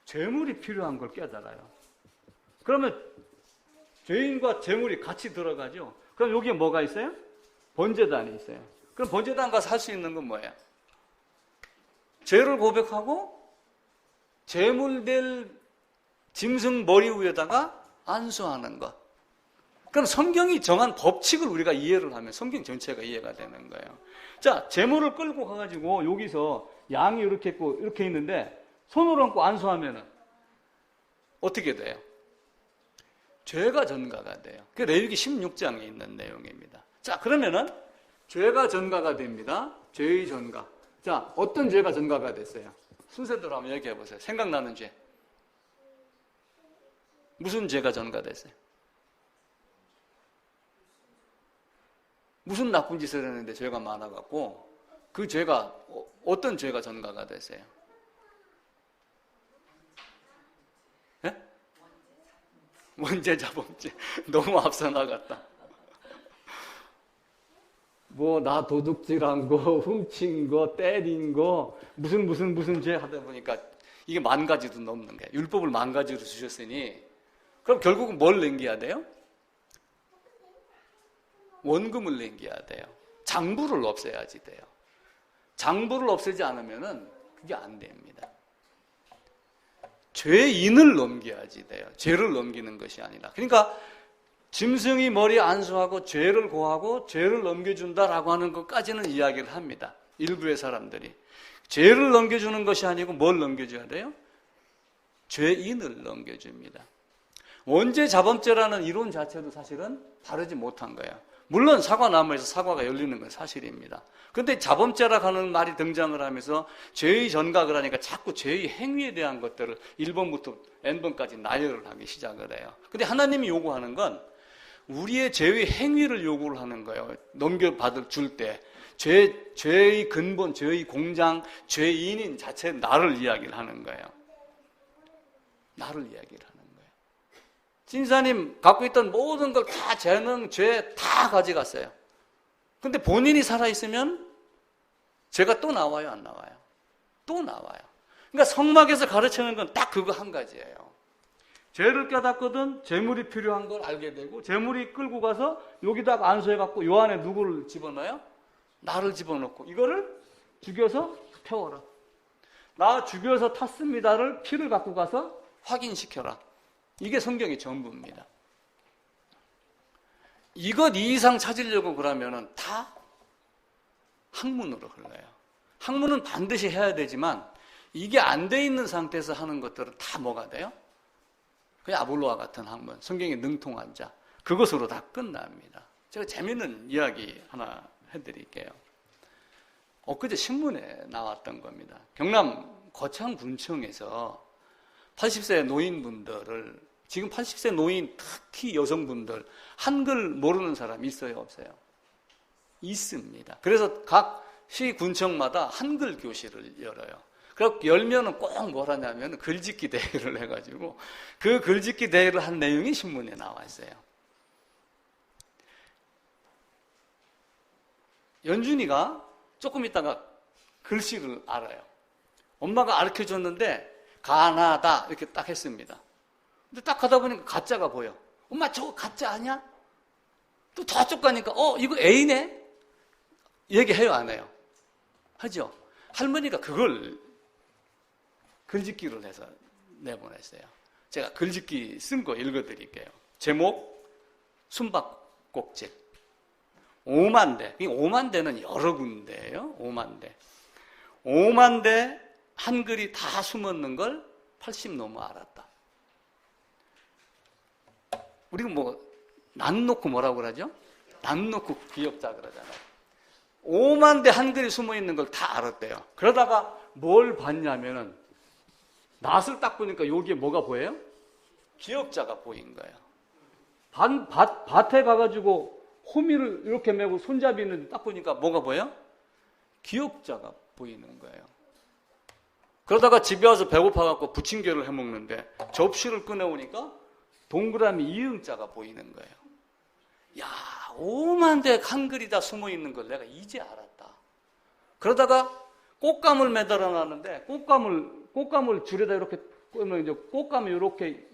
재물이 필요한 걸 깨달아요. 그러면 죄인과 재물이 같이 들어가죠. 그럼 여기에 뭐가 있어요? 번제단이 있어요. 그럼 번제단 가서 할 수 있는 건 뭐예요? 죄를 고백하고 재물 될 짐승 머리 위에다가 안수하는 것. 그럼 성경이 정한 법칙을 우리가 이해를 하면 성경 전체가 이해가 되는 거예요. 자, 재물을 끌고 가가지고 여기서 양이 이렇게 있고 이렇게 있는데 손을 얹고 안수하면은 어떻게 돼요? 죄가 전가가 돼요. 그 레위기 16장에 있는 내용입니다. 자, 그러면은 죄가 전가가 됩니다. 죄의 전가. 자, 어떤 죄가 전가가 됐어요? 순서대로 한번 얘기해 보세요. 생각나는 죄. 무슨 죄가 전가됐어요? 무슨 나쁜 짓을 했는데 죄가 많아갖고 그 죄가 어떤 죄가 전가가 됐어요? 예? 원죄자범죄. 너무 앞서 나갔다. 뭐 나 도둑질한 거, 훔친 거, 때린 거, 무슨 죄 하다 보니까 이게 10,000가지도 넘는 거예요. 율법을 10,000가지로 주셨으니 그럼 결국은 뭘 남겨야 돼요? 원금을 남겨야 돼요. 장부를 없애야지 돼요. 장부를 없애지 않으면은 그게 안 됩니다. 죄인을 넘겨야지 돼요. 죄를 넘기는 것이 아니라. 그러니까 짐승이 머리에 안수하고 죄를 고하고 죄를 넘겨준다라고 하는 것까지는 이야기를 합니다. 일부의 사람들이. 죄를 넘겨주는 것이 아니고 뭘 넘겨줘야 돼요? 죄인을 넘겨줍니다. 원죄자범죄라는 이론 자체도 사실은 바르지 못한 거예요. 물론 사과나무에서 사과가 열리는 건 사실입니다. 그런데 자범죄라고 하는 말이 등장을 하면서 죄의 전각을 하니까 자꾸 죄의 행위에 대한 것들을 1번부터 n번까지 나열을 하기 시작을 해요. 그런데 하나님이 요구하는 건 우리의 죄의 행위를 요구를 하는 거예요. 넘겨받을 줄 때. 죄의 근본, 죄의 공장, 죄인인 자체 나를 이야기를 하는 거예요. 나를 이야기를 하는 거예요. 진사님 갖고 있던 모든 걸 다 재능, 죄 다 가져갔어요. 근데 본인이 살아있으면 죄가 또 나와요, 안 나와요? 또 나와요. 그러니까 성막에서 가르치는 건 딱 그거 한 가지예요. 죄를 깨닫거든 재물이 필요한 걸 알게 되고 재물이 끌고 가서 여기다가 안수해갖고 요 안에 누구를 집어넣어요? 나를 집어넣고 이거를 죽여서 태워라. 나 죽여서 탔습니다를 피를 갖고 가서 확인시켜라. 이게 성경의 전부입니다. 이것 이상 찾으려고 그러면은 다 학문으로 흘러요. 학문은 반드시 해야 되지만 이게 안 돼 있는 상태에서 하는 것들은 다 뭐가 돼요? 그냥 아볼로와 같은 학문, 성경에 능통한 자, 그것으로 다 끝납니다. 제가 재미있는 이야기 하나 해드릴게요. 엊그제 신문에 나왔던 겁니다. 경남 거창군청에서 80세 노인분들을, 지금 80세 노인, 특히 여성분들, 한글 모르는 사람 있어요, 없어요? 있습니다. 그래서 각 시군청마다 한글 교실을 열어요. 그렇게 열면은 꼭 뭘 하냐면 글짓기 대회를 해가지고 그 글짓기 대회를 한 내용이 신문에 나와 있어요. 연준이가 조금 있다가 글씨를 알아요. 엄마가 가르쳐 줬는데 가나다 이렇게 딱 했습니다. 근데 딱 하다 보니까 가짜가 보여. 엄마 저거 가짜 아니야? 또 저쪽 가니까 이거 A네? 얘기해요, 안 해요? 하죠. 할머니가 그걸 글짓기를 해서 내보냈어요. 제가 글짓기 쓴 거 읽어드릴게요. 제목 숨바꼭질. 5만 대. 5만 대는 여러 군데예요. 5만 대. 5만 대 한글이 다 숨었는 걸 80 넘어 알았다. 우리가 난 놓고 뭐라고 그러죠? 난 놓고 귀엽다 그러잖아요. 5만 대 한글이 숨어 있는 걸 다 알았대요. 그러다가 뭘 봤냐면은 낫을 딱 보니까 여기에 뭐가 보여요? 기역자가 보인 거예요. 밭에 가가지고 호미를 이렇게 메고 손잡이 있는데 딱 보니까 뭐가 보여요? 기역자가 보이는 거예요. 그러다가 집에 와서 배고파갖고 부침개를 해먹는데 접시를 꺼내오니까 동그라미 이응자가 보이는 거예요. 야, 5만 대 한글이 다 숨어 있는 걸 내가 이제 알았다. 그러다가 꽃감을 매달아 놨는데 꽃감을 줄에다 이렇게 그러면 이제 꽃감이 이렇게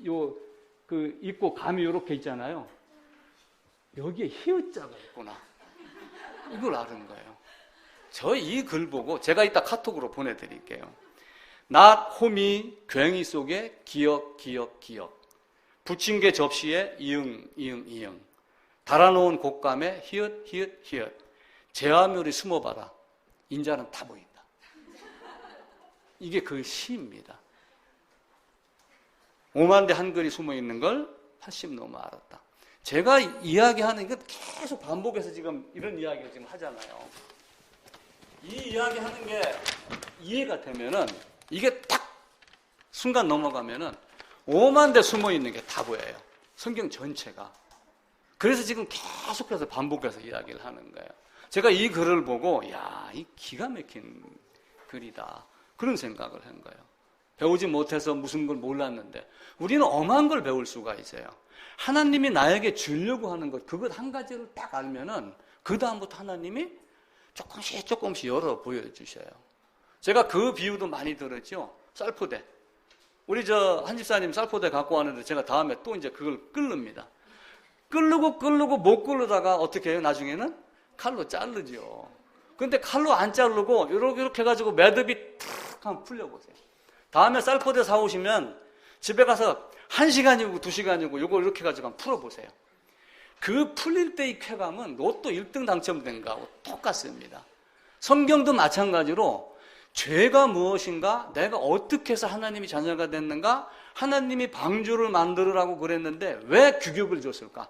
있고 감이 이렇게 있잖아요. 여기에 히읗자가 있구나. 이걸 아는 거예요. 저 이 글 보고 제가 이따 카톡으로 보내드릴게요. 낫, 호미, 괭이 속에 기역. 부침개 접시에 이응. 달아놓은 곶감에 히읗. 제화물이 숨어봐라. 인자는 다 보인다. 이게 그 시입니다. 5만 대 한글이 숨어있는 걸 80 넘어 알았다. 제가 이야기하는 게 계속 반복해서 지금 이런 이야기를 지금 하잖아요. 이 이야기하는 게 이해가 되면은 이게 딱 순간 넘어가면은 5만 대 숨어있는 게 다 보여요. 성경 전체가. 그래서 지금 계속해서 반복해서 이야기를 하는 거예요. 제가 이 글을 보고 이 기가 막힌 글이다. 그런 생각을 한 거예요. 배우지 못해서 무슨 걸 몰랐는데 우리는 엄한 걸 배울 수가 있어요. 하나님이 나에게 주려고 하는 것, 그것 한 가지를 딱 알면은 그 다음부터 하나님이 조금씩 열어 보여주셔요. 제가 그 비유도 많이 들었죠. 쌀포대. 우리 한 집사님 쌀포대 갖고 왔는데 제가 다음에 또 이제 그걸 끓릅니다. 끓르고 못 끓르다가 어떻게 해요? 나중에는 칼로 자르죠. 근데 칼로 안 자르고 이렇게 해가지고 매듭이 탁 하면 풀려보세요. 다음에 쌀포대 사오시면 집에 가서 1시간이고 2시간이고 이거 이렇게 가지고 한번 풀어보세요. 그 풀릴 때의 쾌감은 로또 1등 당첨된 거하고 똑같습니다. 성경도 마찬가지로 죄가 무엇인가, 내가 어떻게 해서 하나님이 자녀가 됐는가, 하나님이 방주를 만들으라고 그랬는데 왜 규격을 줬을까?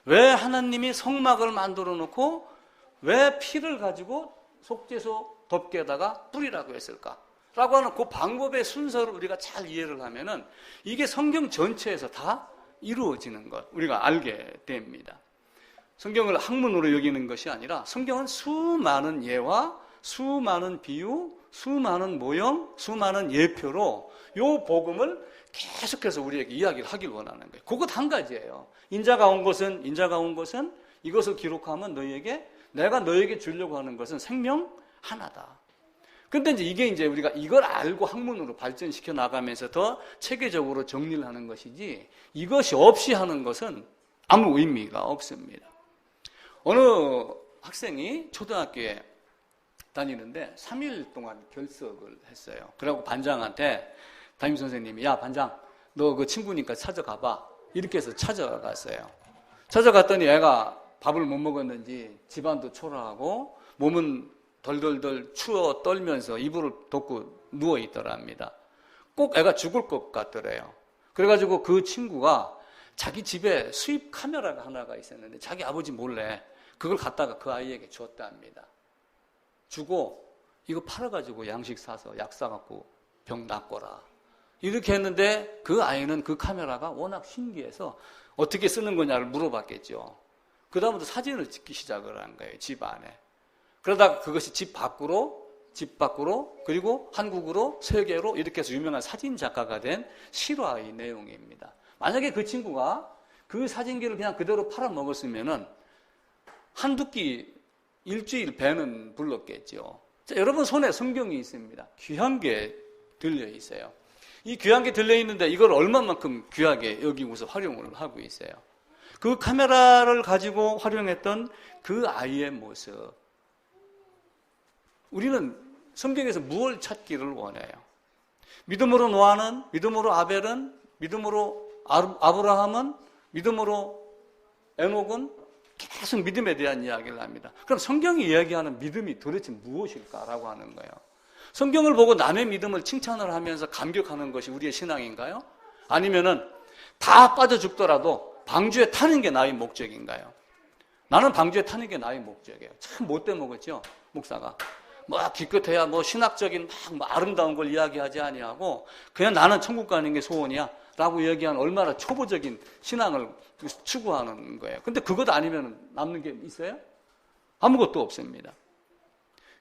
왜 하나님이 성막을 만들어 놓고 왜 피를 가지고 속죄소 덮개에다가 뿌리라고 했을까? 라고 하는 그 방법의 순서를 우리가 잘 이해를 하면은 이게 성경 전체에서 다 이루어지는 것 우리가 알게 됩니다. 성경을 학문으로 여기는 것이 아니라 성경은 수많은 예화, 수많은 비유, 수많은 모형, 수많은 예표로 요 복음을 계속해서 우리에게 이야기를 하길 원하는 거예요. 그것 한 가지예요. 인자가 온 것은 이것을 기록하면 내가 너에게 주려고 하는 것은 생명 하나다. 근데 이제 우리가 이걸 알고 학문으로 발전시켜 나가면서 더 체계적으로 정리를 하는 것이지 이것이 없이 하는 것은 아무 의미가 없습니다. 어느 학생이 초등학교에 다니는데 3일 동안 결석을 했어요. 그래갖고 반장한테 담임선생님이 야 반장 너 그 친구니까 찾아가봐. 이렇게 해서 찾아갔어요. 찾아갔더니 애가 밥을 못 먹었는지 집안도 초라하고 몸은 덜덜덜 추워 떨면서 이불을 덮고 누워있더랍니다. 꼭 애가 죽을 것 같더래요. 그래가지고 그 친구가 자기 집에 수입 카메라가 하나가 있었는데 자기 아버지 몰래 그걸 갖다가 그 아이에게 줬답니다. 주고 이거 팔아가지고 양식 사서 약 사갖고 병 낫거라. 이렇게 했는데 그 아이는 그 카메라가 워낙 신기해서 어떻게 쓰는 거냐를 물어봤겠죠. 그 다음부터 사진을 찍기 시작을 한 거예요. 집 안에. 그러다가 그것이 집 밖으로 그리고 한국으로 세계로 이렇게 해서 유명한 사진 작가가 된 실화의 내용입니다. 만약에 그 친구가 그 사진기를 그냥 그대로 팔아먹었으면은 한두 끼 일주일 배는 불렀겠죠. 자, 여러분 손에 성경이 있습니다. 귀한 게 들려 있어요. 이 귀한 게 들려 있는데 이걸 얼마만큼 귀하게 여기고서 활용을 하고 있어요. 그 카메라를 가지고 활용했던 그 아이의 모습. 우리는 성경에서 무엇을 찾기를 원해요? 믿음으로 노아는, 믿음으로 아벨은, 믿음으로 아브라함은, 믿음으로 에녹은 계속 믿음에 대한 이야기를 합니다. 그럼 성경이 이야기하는 믿음이 도대체 무엇일까라고 하는 거예요. 성경을 보고 남의 믿음을 칭찬을 하면서 감격하는 것이 우리의 신앙인가요? 아니면은 다 빠져 죽더라도 방주에 타는 게 나의 목적인가요? 나는 방주에 타는 게 나의 목적이에요. 참 못돼 먹었죠, 목사가. 기껏해야 신학적인 아름다운 걸 이야기하지 아니하고 그냥 나는 천국 가는 게 소원이야 라고 얘기하는 얼마나 초보적인 신앙을 추구하는 거예요. 근데 그것 아니면 남는 게 있어요? 아무것도 없습니다.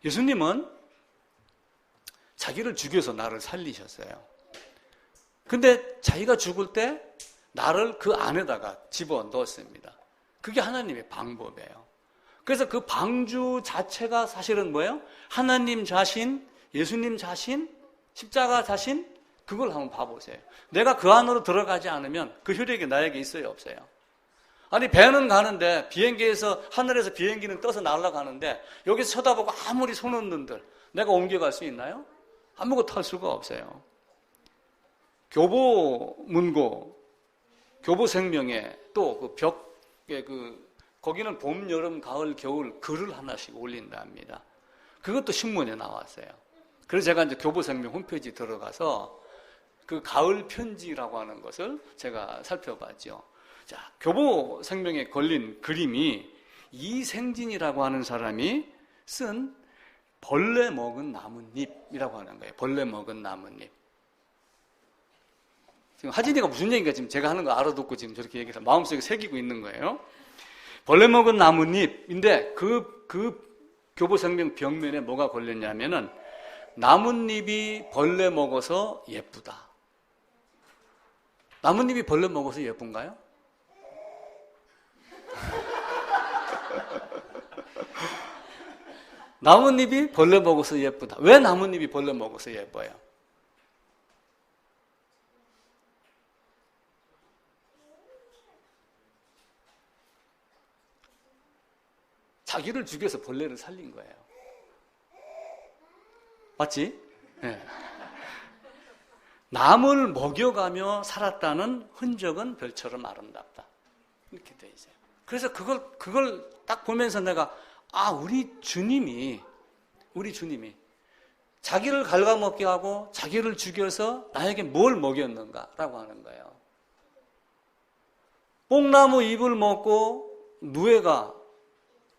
예수님은 자기를 죽여서 나를 살리셨어요. 근데 자기가 죽을 때 나를 그 안에다가 집어넣었습니다. 그게 하나님의 방법이에요. 그래서 그 방주 자체가 사실은 뭐예요? 하나님 자신, 예수님 자신, 십자가 자신, 그걸 한번 봐보세요. 내가 그 안으로 들어가지 않으면 그 혈액이 나에게 있어요, 없어요? 아니, 배는 가는데, 비행기에서, 하늘에서 비행기는 떠서 날아가는데, 여기서 쳐다보고 아무리 손 흔든들, 내가 옮겨갈 수 있나요? 아무것도 할 수가 없어요. 교보문고, 교보생명에 또 그 벽에 거기는 봄, 여름, 가을, 겨울 글을 하나씩 올린답니다. 그것도 신문에 나왔어요. 그래서 제가 이제 교보생명 홈페이지 들어가서 그 가을 편지라고 하는 것을 제가 살펴봤죠. 자, 교보생명에 걸린 그림이 이생진이라고 하는 사람이 쓴 벌레 먹은 나뭇잎이라고 하는 거예요. 벌레 먹은 나뭇잎. 지금 하진이가 무슨 얘기인가 지금 제가 하는 거 알아듣고 지금 저렇게 얘기해서 마음속에 새기고 있는 거예요. 벌레 먹은 나뭇잎인데 그 교보생명 벽면에 뭐가 걸렸냐면은 나뭇잎이 벌레 먹어서 예쁘다. 나뭇잎이 벌레 먹어서 예쁜가요? 나뭇잎이 벌레 먹어서 예쁘다. 왜 나뭇잎이 벌레 먹어서 예뻐요? 자기를 죽여서 벌레를 살린 거예요. 맞지? 네. 남을 먹여가며 살았다는 흔적은 별처럼 아름답다. 이렇게 돼 있어요. 그래서 그걸 딱 보면서 내가 우리 주님이 자기를 갉아먹게 하고 자기를 죽여서 나에게 뭘 먹였는가라고 하는 거예요. 뽕나무 잎을 먹고 누에가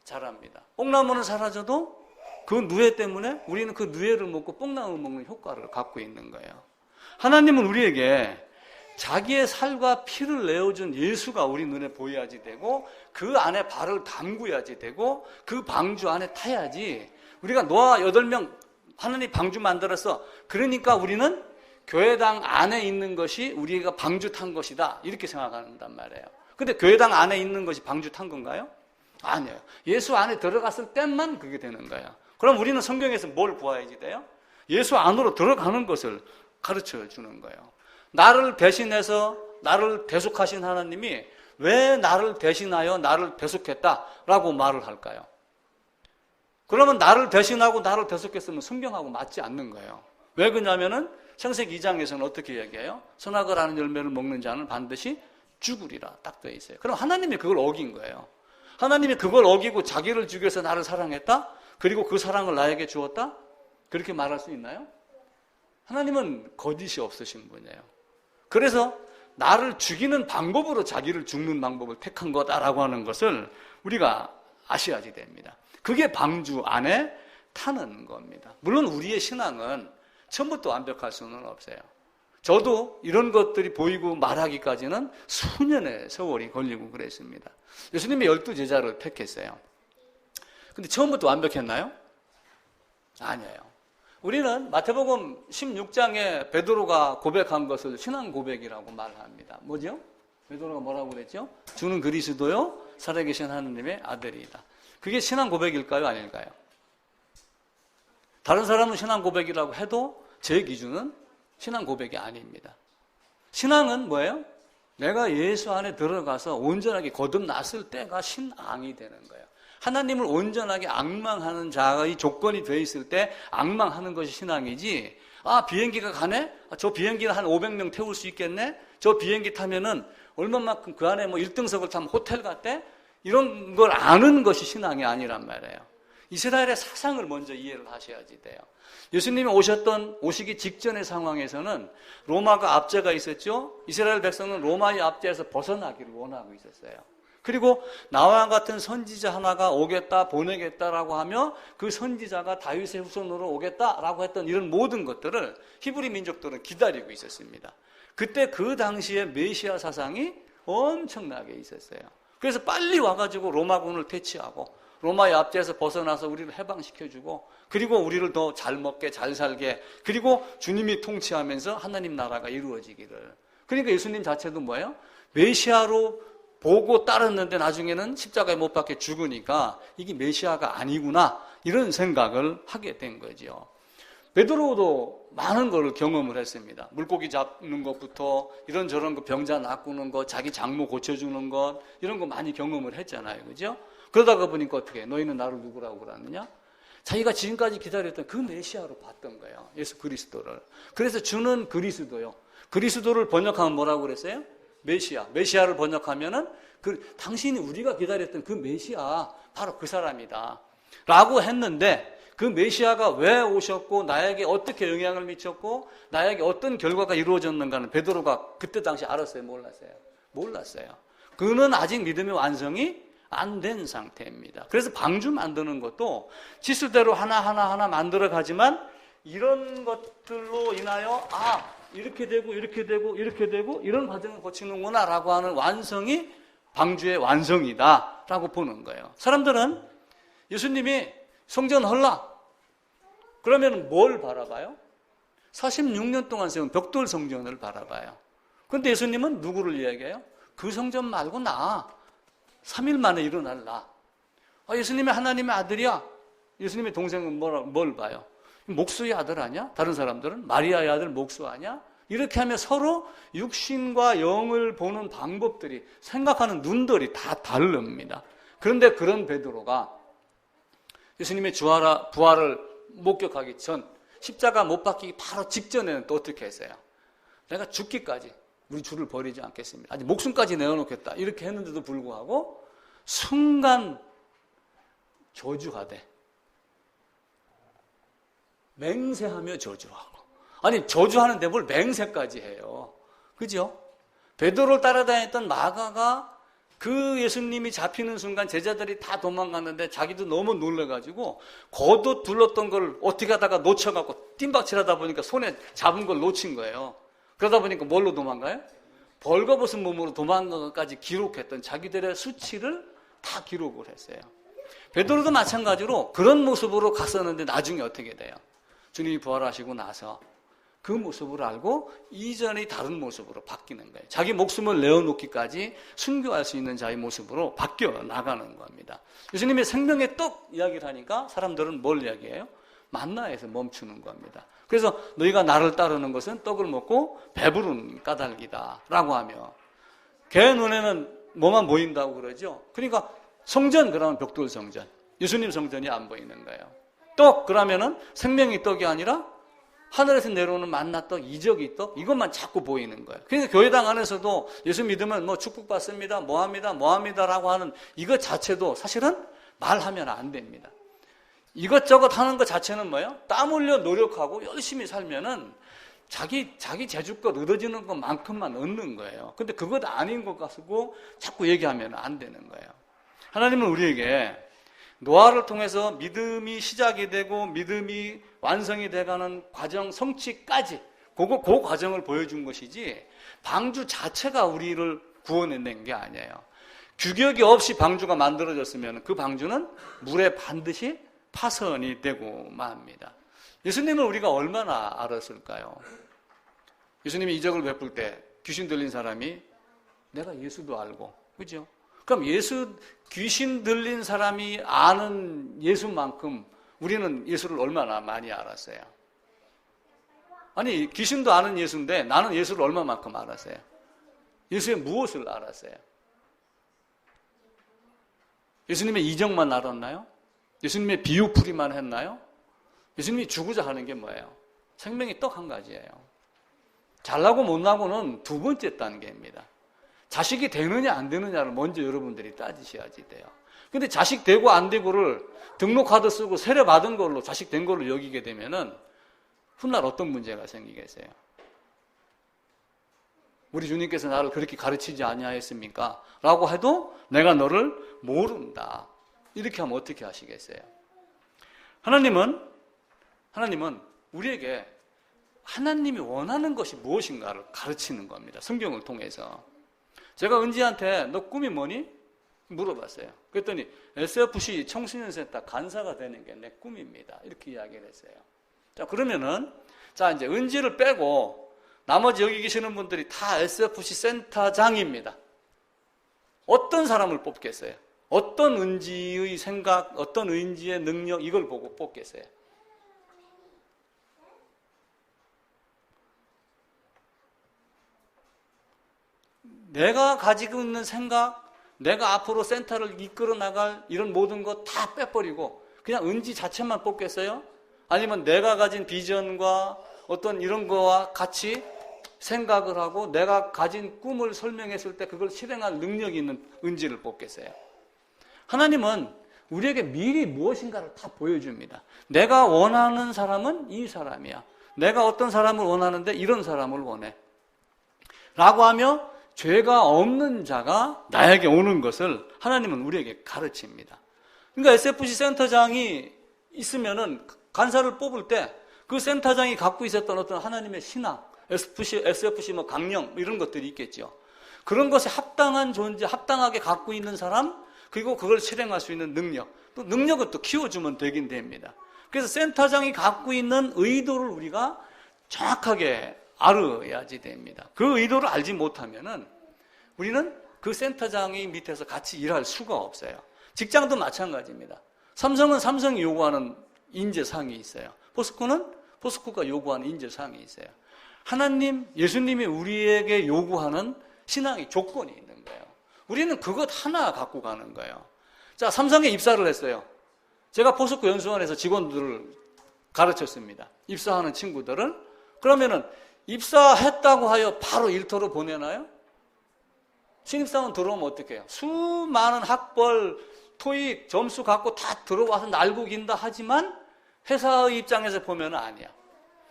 자랍니다. 뽕나무는 사라져도 그 누에 때문에 우리는 그 누에를 먹고 뽕나무 먹는 효과를 갖고 있는 거예요. 하나님은 우리에게 자기의 살과 피를 내어준 예수가 우리 눈에 보여야지 되고 그 안에 발을 담그야지 되고 그 방주 안에 타야지. 우리가 노아 8명 하나님 방주 만들어서 그러니까 우리는 교회당 안에 있는 것이 우리가 방주 탄 것이다 이렇게 생각한단 말이에요. 근데 교회당 안에 있는 것이 방주 탄 건가요? 아니에요. 예수 안에 들어갔을 때만 그게 되는 거예요. 그럼 우리는 성경에서 뭘 보아야지 돼요? 예수 안으로 들어가는 것을 가르쳐 주는 거예요. 나를 대신해서 나를 대속하신 하나님이 왜 나를 대신하여 나를 대속했다라고 말을 할까요? 그러면 나를 대신하고 나를 대속했으면 성경하고 맞지 않는 거예요. 왜 그러냐면은 창세기 2장에서는 어떻게 얘기해요? 선악을 아는 열매를 먹는 자는 반드시 죽으리라 딱 되어 있어요. 그럼 하나님이 그걸 어긴 거예요. 하나님이 그걸 어기고 자기를 죽여서 나를 사랑했다? 그리고 그 사랑을 나에게 주었다? 그렇게 말할 수 있나요? 하나님은 거짓이 없으신 분이에요. 그래서 나를 죽이는 방법으로 자기를 죽는 방법을 택한 거다라고 하는 것을 우리가 아셔야지 됩니다. 그게 방주 안에 타는 겁니다. 물론 우리의 신앙은 처음부터 완벽할 수는 없어요. 저도 이런 것들이 보이고 말하기까지는 수년의 세월이 걸리고 그랬습니다. 예수님이 12제자를 택했어요. 근데 처음부터 완벽했나요? 아니에요. 우리는 마태복음 16장에 베드로가 고백한 것을 신앙 고백이라고 말합니다. 뭐죠? 베드로가 뭐라고 그랬죠? 주는 그리스도요 살아계신 하느님의 아들이다. 그게 신앙 고백일까요? 아닐까요? 다른 사람은 신앙 고백이라고 해도 제 기준은 신앙 고백이 아닙니다. 신앙은 뭐예요? 내가 예수 안에 들어가서 온전하게 거듭났을 때가 신앙이 되는 거예요. 하나님을 온전하게 앙망하는 자의 조건이 돼 있을 때 앙망하는 것이 신앙이지. 비행기가 가네? 저 비행기는 한 500명 태울 수 있겠네? 저 비행기 타면은 얼마만큼 그 안에 1등석을 타면 호텔 갔대? 이런 걸 아는 것이 신앙이 아니란 말이에요. 이스라엘의 사상을 먼저 이해를 하셔야지 돼요. 예수님이 오시기 직전의 상황에서는 로마가 압제가 있었죠. 이스라엘 백성은 로마의 압제에서 벗어나기를 원하고 있었어요. 그리고 나와 같은 선지자 하나가 오겠다, 보내겠다라고 하며 그 선지자가 다윗의 후손으로 오겠다라고 했던 이런 모든 것들을 히브리 민족들은 기다리고 있었습니다. 그때 그 당시에 메시아 사상이 엄청나게 있었어요. 그래서 빨리 와가지고 로마군을 퇴치하고 로마의 압제에서 벗어나서 우리를 해방시켜주고 그리고 우리를 더 잘 먹게 잘 살게 그리고 주님이 통치하면서 하나님 나라가 이루어지기를. 그러니까 예수님 자체도 뭐예요? 메시아로 보고 따랐는데 나중에는 십자가에 못 박혀 죽으니까 이게 메시아가 아니구나 이런 생각을 하게 된 거죠. 베드로도 많은 걸 경험을 했습니다. 물고기 잡는 것부터 이런저런 거 병자 낚는 것, 자기 장모 고쳐주는 것, 이런 거 많이 경험을 했잖아요. 그죠? 그러다가 보니까 어떻게, 너희는 나를 누구라고 그러느냐? 자기가 지금까지 기다렸던 그 메시아로 봤던 거예요. 예수 그리스도를. 그래서 주는 그리스도요. 그리스도를 번역하면 뭐라고 그랬어요? 메시아. 메시아를 번역하면은 당신이 우리가 기다렸던 그 메시아, 바로 그 사람이다. 라고 했는데, 그 메시아가 왜 오셨고 나에게 어떻게 영향을 미쳤고 나에게 어떤 결과가 이루어졌는가는 베드로가 그때 당시 알았어요? 몰랐어요? 몰랐어요. 그는 아직 믿음의 완성이 안 된 상태입니다. 그래서 방주 만드는 것도 지수대로 하나하나 만들어 가지만 이런 것들로 인하여 이렇게 되고 이렇게 되고 이렇게 되고 이런 과정을 거치는구나 라고 하는 완성이 방주의 완성이다 라고 보는 거예요. 사람들은 예수님이 성전 헐라 그러면 뭘 바라봐요? 46년 동안 세운 벽돌 성전을 바라봐요. 그런데 예수님은 누구를 이야기해요? 그 성전 말고 나 3일 만에 일어날 나. 예수님이 하나님의 아들이야. 예수님의 동생은 뭘 봐요? 목수의 아들 아니야? 다른 사람들은 마리아의 아들 목수 아니야? 이렇게 하면 서로 육신과 영을 보는 방법들이, 생각하는 눈들이 다 다릅니다. 그런데 그런 베드로가 예수님의 부활을 목격하기 전, 십자가 못 박히기 바로 직전에는 또 어떻게 했어요? 내가 죽기까지 우리 주를 버리지 않겠습니다. 아직 목숨까지 내어놓겠다. 이렇게 했는데도 불구하고 순간 저주하되 맹세하며 저주하고, 아니 저주하는데 뭘 맹세까지 해요. 그죠? 베드로를 따라다녔던 마가가 그 예수님이 잡히는 순간 제자들이 다 도망갔는데 자기도 너무 놀라가지고 겉옷 둘렀던 걸 어떻게 하다가 놓쳐갖고 뜀박질하다 보니까 손에 잡은 걸 놓친 거예요. 그러다 보니까 뭘로 도망가요? 벌거벗은 몸으로 도망간 것까지 기록했던 자기들의 수치를 다 기록을 했어요. 베드로도 마찬가지로 그런 모습으로 갔었는데 나중에 어떻게 돼요? 주님이 부활하시고 나서 그 모습을 알고 이전의 다른 모습으로 바뀌는 거예요. 자기 목숨을 내어놓기까지 순교할 수 있는 자의 모습으로 바뀌어 나가는 겁니다. 예수님의 생명의 떡 이야기를 하니까 사람들은 뭘 이야기해요? 만나에서 멈추는 겁니다. 그래서 너희가 나를 따르는 것은 떡을 먹고 배부른 까닭이다 라고 하며, 걔 눈에는 뭐만 보인다고 그러죠. 그러니까 성전 그러면 벽돌 성전, 예수님 성전이 안 보이는 거예요. 떡 그러면은 생명의 떡이 아니라 하늘에서 내려오는 만나떡, 이적의 떡, 이것만 자꾸 보이는 거예요. 그러니까 교회당 안에서도 예수 믿으면 뭐 축복받습니다, 뭐합니다라고 하는 이것 자체도 사실은 말하면 안 됩니다. 이것저것 하는 것 자체는 뭐예요? 땀 흘려 노력하고 열심히 살면은 자기 재주껏 얻어지는 것만큼만 얻는 거예요. 근데 그것 아닌 것 같고 자꾸 얘기하면 안 되는 거예요. 하나님은 우리에게 노아를 통해서 믿음이 시작이 되고 믿음이 완성이 돼가는 과정 성취까지 그 과정을 보여준 것이지 방주 자체가 우리를 구원해낸 게 아니에요. 규격이 없이 방주가 만들어졌으면 그 방주는 물에 반드시 파선이 되고 맙니다. 예수님을 우리가 얼마나 알았을까요? 예수님이 이적을 베풀 때 귀신 들린 사람이 내가 예수도 알고, 그죠? 그럼 귀신 들린 사람이 아는 예수만큼 우리는 예수를 얼마나 많이 알았어요? 아니, 귀신도 아는 예수인데 나는 예수를 얼마만큼 알았어요? 예수의 무엇을 알았어요? 예수님의 이적만 알았나요? 예수님의 비유풀이만 했나요? 예수님이 주고자 하는 게 뭐예요? 생명이 떡 한 가지예요. 잘나고 못나고는 두 번째 단계입니다. 자식이 되느냐 안 되느냐를 먼저 여러분들이 따지셔야지 돼요. 근데 자식 되고 안 되고를 등록카드 쓰고 세례 받은 걸로 자식 된 걸로 여기게 되면은 훗날 어떤 문제가 생기겠어요? 우리 주님께서 나를 그렇게 가르치지 아니하였습니까? 라고 해도 내가 너를 모른다. 이렇게 하면 어떻게 하시겠어요? 하나님은 우리에게 하나님이 원하는 것이 무엇인가를 가르치는 겁니다. 성경을 통해서. 제가 은지한테 너 꿈이 뭐니? 물어봤어요. 그랬더니 SFC 청소년센터 간사가 되는 게 내 꿈입니다. 이렇게 이야기를 했어요. 자, 그러면은 이제 은지를 빼고 나머지 여기 계시는 분들이 다 SFC 센터장입니다. 어떤 사람을 뽑겠어요? 어떤 은지의 생각, 어떤 은지의 능력, 이걸 보고 뽑겠어요? 내가 가지고 있는 생각, 내가 앞으로 센터를 이끌어 나갈 이런 모든 것 다 빼버리고 그냥 은지 자체만 뽑겠어요? 아니면 내가 가진 비전과 어떤 이런 거와 같이 생각을 하고 내가 가진 꿈을 설명했을 때 그걸 실행할 능력이 있는 은지를 뽑겠어요? 하나님은 우리에게 미리 무엇인가를 다 보여줍니다. 내가 원하는 사람은 이 사람이야. 내가 어떤 사람을 원하는데 이런 사람을 원해. 라고 하며 죄가 없는 자가 나에게 오는 것을 하나님은 우리에게 가르칩니다. 그러니까 SFC 센터장이 있으면은 간사를 뽑을 때 그 센터장이 갖고 있었던 어떤 하나님의 신앙, SFC 뭐 강령 이런 것들이 있겠죠. 그런 것에 합당한 존재, 합당하게 갖고 있는 사람, 그리고 그걸 실행할 수 있는 능력, 또 능력을 또 키워주면 되긴 됩니다. 그래서 센터장이 갖고 있는 의도를 우리가 정확하게 알아야지 됩니다. 그 의도를 알지 못하면은 우리는 그 센터장이 밑에서 같이 일할 수가 없어요. 직장도 마찬가지입니다. 삼성은 삼성이 요구하는 인재상이 있어요. 포스코는 포스코가 요구하는 인재상이 있어요. 하나님, 예수님이 우리에게 요구하는 신앙의 조건이 있는 거예요. 우리는 그것 하나 갖고 가는 거예요. 자, 삼성에 입사를 했어요. 제가 포스코 연수원에서 직원들을 가르쳤습니다. 입사하는 친구들을. 그러면은 입사했다고 하여 바로 일터로 보내나요? 신입사원 들어오면 어떻게 해요? 수많은 학벌, 토익, 점수 갖고 다 들어와서 날고 긴다 하지만 회사의 입장에서 보면 아니야.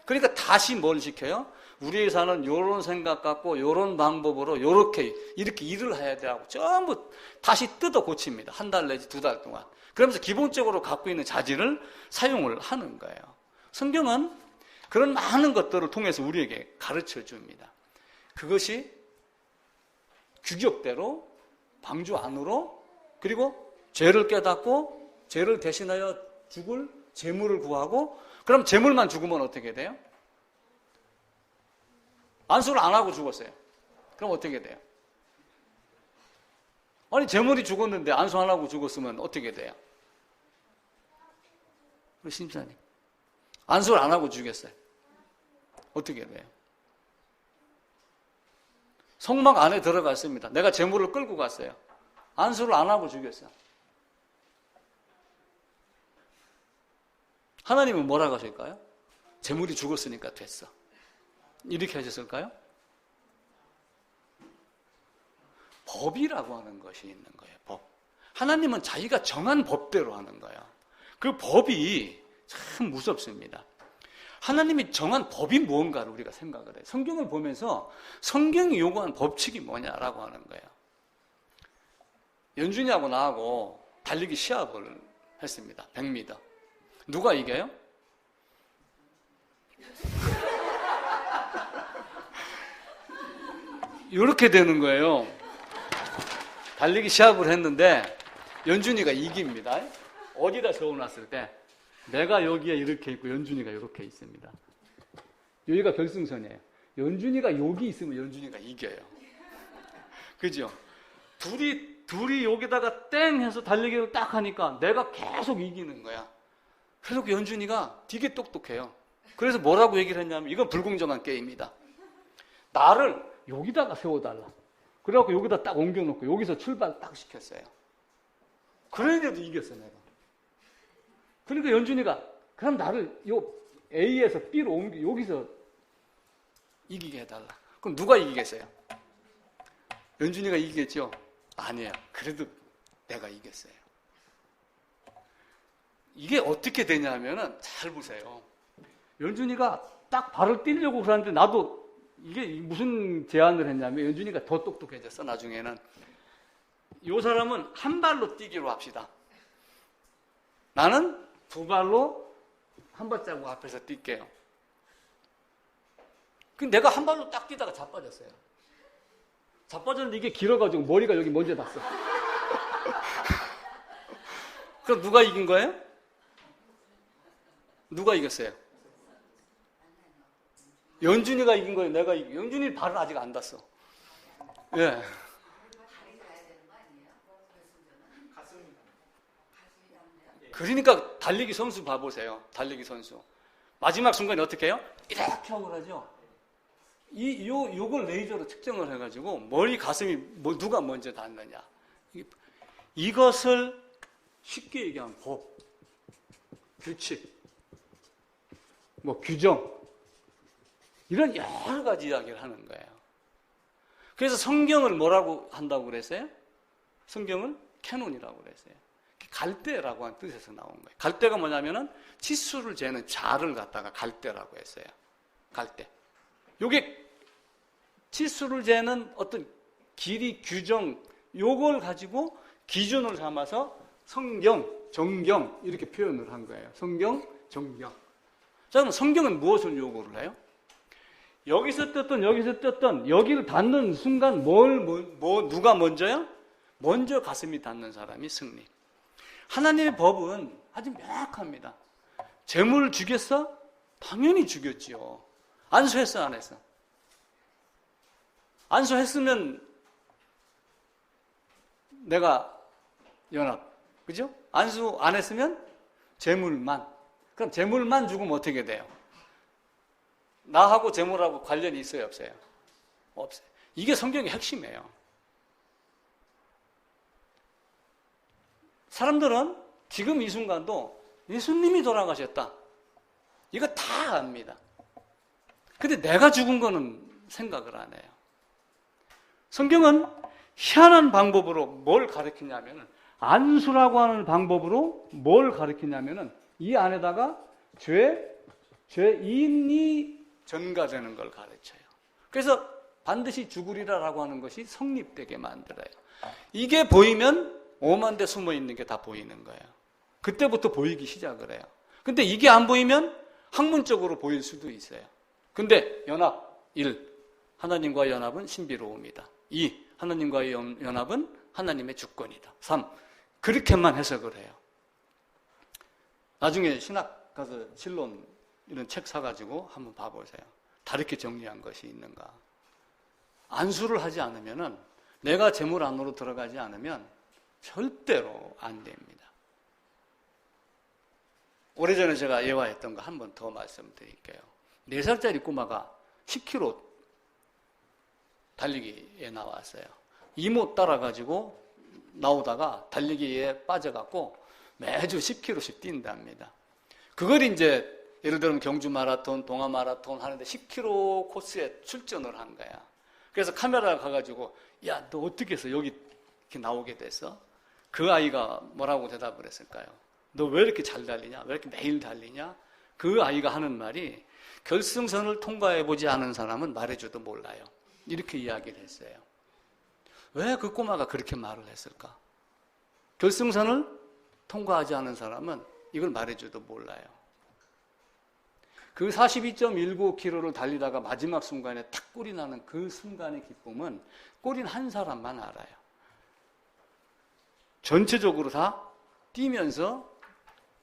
그러니까 다시 뭘 시켜요? 우리 회사는 이런 생각 갖고 이런 방법으로 이렇게 일을 해야 돼 하고 전부 다시 뜯어 고칩니다. 한 달 내지 두 달 동안. 그러면서 기본적으로 갖고 있는 자질을 사용을 하는 거예요. 성경은 그런 많은 것들을 통해서 우리에게 가르쳐 줍니다. 그것이 규격대로 방주 안으로 그리고 죄를 깨닫고 죄를 대신하여 죽을 재물을 구하고 그럼 재물만 죽으면 어떻게 돼요? 안수를 안 하고 죽었어요. 그럼 어떻게 돼요? 아니 재물이 죽었는데 안수 안 하고 죽었으면 어떻게 돼요? 우리 신입사님 안수를 안 하고 죽였어요. 어떻게 돼요? 성막 안에 들어갔습니다. 내가 재물을 끌고 갔어요. 안수를 안 하고 죽였어요. 하나님은 뭐라고 하실까요? 재물이 죽었으니까 됐어. 이렇게 하셨을까요? 법이라고 하는 것이 있는 거예요. 법. 하나님은 자기가 정한 법대로 하는 거예요. 그 법이 참 무섭습니다. 하나님이 정한 법이 무언가를 우리가 생각을 해요. 성경을 보면서 성경이 요구한 법칙이 뭐냐라고 하는 거예요. 연준이하고 나하고 달리기 시합을 했습니다. 100m. 누가 이겨요? 이렇게 되는 거예요. 달리기 시합을 했는데 연준이가 이깁니다. 어디다 세워놨을 때 내가 여기에 이렇게 있고 연준이가 이렇게 있습니다. 여기가 결승선이에요. 연준이가 여기 있으면 연준이가 이겨요. 그죠? 둘이 여기다가 땡 해서 달리기를 딱 하니까 내가 계속 이기는 거야. 그래서 연준이가 되게 똑똑해요. 그래서 뭐라고 얘기를 했냐면 이건 불공정한 게임이다. 나를 여기다가 세워달라. 그래갖고 여기다 딱 옮겨놓고 여기서 출발 딱 시켰어요. 그런데도 이겼어 내가. 그러니까 연준이가 그럼 나를 요 A에서 B로 옮겨 여기서 이기게 해달라. 그럼 누가 이기겠어요? 연준이가 이기겠죠? 아니에요. 그래도 내가 이겼어요. 이게 어떻게 되냐면은 잘 보세요. 연준이가 딱 발을 띄려고 그러는데 나도 이게 무슨 제안을 했냐면 연준이가 더 똑똑해졌어. 나중에는 이 사람은 한 발로 뛰기로 합시다. 나는 두 발로 한 발자국 앞에서 뛸게요. 내가 한 발로 딱 뛰다가 자빠졌어요. 자빠졌는데 이게 길어가지고 머리가 여기 먼저 닿았어. 그럼 누가 이긴 거예요? 누가 이겼어요? 연준이가 이긴 거예요? 내가 이긴 거예요? 연준이 발은 아직 안 닿았어. 예. 그러니까 달리기 선수 봐보세요. 달리기 선수. 마지막 순간에 어떻게 해요? 이렇게 하고 그러죠. 요걸 레이저로 측정을 해가지고 머리, 가슴이 누가 먼저 닿느냐. 이것을 쉽게 얘기하면 법, 규칙, 규정, 이런 여러 가지 이야기를 하는 거예요. 그래서 성경을 뭐라고 한다고 그랬어요? 성경을 캐논이라고 그랬어요. 갈대라고 하는 뜻에서 나온 거예요. 갈대가 뭐냐면은 치수를 재는 자를 갖다가 갈대라고 했어요. 갈대. 요게 치수를 재는 어떤 길이, 규정, 요걸 가지고 기준을 삼아서 성경, 정경 이렇게 표현을 한 거예요. 성경, 정경. 자, 그럼 성경은 무엇을 요구를 해요? 여기서 떴던 여기를 닿는 순간 누가 먼저요? 먼저 가슴이 닿는 사람이 승리. 하나님의 법은 아주 명확합니다. 재물 주겠어? 당연히 주겠지요. 안수했어, 안 했어? 안수했으면 내가 연합, 그죠? 안수 안 했으면 재물만. 그럼 재물만 죽으면 어떻게 돼요? 나하고 재물하고 관련이 있어요, 없어요? 없어요. 이게 성경의 핵심이에요. 사람들은 지금 이 순간도 예수님이 돌아가셨다. 이거 다 압니다. 근데 내가 죽은 거는 생각을 안 해요. 성경은 희한한 방법으로 뭘 가르치냐면, 안수라고 하는 방법으로 뭘 가르치냐면은, 이 안에다가 죄인이 전가되는 걸 가르쳐요. 그래서 반드시 죽으리라라고 하는 것이 성립되게 만들어요. 이게 보이면 오만 대 숨어 있는 게 다 보이는 거예요. 그때부터 보이기 시작을 해요. 근데 이게 안 보이면 학문적으로 보일 수도 있어요. 근데 연합 1. 하나님과의 연합은 신비로움이다. 2. 하나님과의 연합은 하나님의 주권이다. 3. 그렇게만 해석을 해요. 나중에 신학 가서 신론 이런 책 사가지고 한번 봐보세요. 다르게 정리한 것이 있는가. 안수를 하지 않으면은, 내가 재물 안으로 들어가지 않으면 절대로 안 됩니다. 오래전에 제가 예화했던 거 한 번 더 말씀드릴게요. 4살짜리 꼬마가 10km 달리기에 나왔어요. 이모 따라가지고 나오다가 달리기에 빠져갖고 매주 10km씩 뛴답니다. 그걸 이제 예를 들면 경주 마라톤, 동아 마라톤 하는데 10km 코스에 출전을 한 거야. 그래서 카메라가 가가지고, 야, 너 어떻게 해서 여기 이렇게 나오게 됐어? 그 아이가 뭐라고 대답을 했을까요? 너 왜 이렇게 잘 달리냐? 왜 이렇게 매일 달리냐? 그 아이가 하는 말이, 결승선을 통과해보지 않은 사람은 말해줘도 몰라요. 이렇게 이야기를 했어요. 왜 그 꼬마가 그렇게 말을 했을까? 결승선을 통과하지 않은 사람은 이걸 말해줘도 몰라요. 그 42.19km를 달리다가 마지막 순간에 탁 꿀이 나는 그 순간의 기쁨은 꿀인 한 사람만 알아요. 전체적으로 다 뛰면서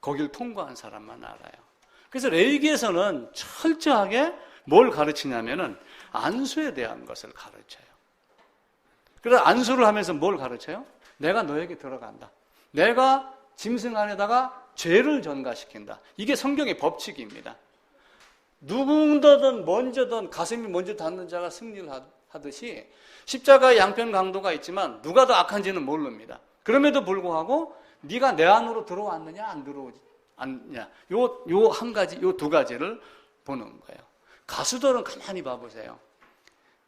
거길 통과한 사람만 알아요. 그래서 레위기에서는 철저하게 뭘 가르치냐면은 안수에 대한 것을 가르쳐요. 그래서 안수를 하면서 뭘 가르쳐요? 내가 너에게 들어간다. 내가 짐승 안에다가 죄를 전가시킨다. 이게 성경의 법칙입니다. 누구든 먼저든 가슴이 먼저 닿는 자가 승리를 하듯이 십자가의 양편 강도가 있지만 누가 더 악한지는 모릅니다. 그럼에도 불구하고 네가 내 안으로 들어왔느냐 안 들어오지 않냐, 요 한 가지, 요 두 가지를 보는 거예요. 가수들은 가만히 봐보세요.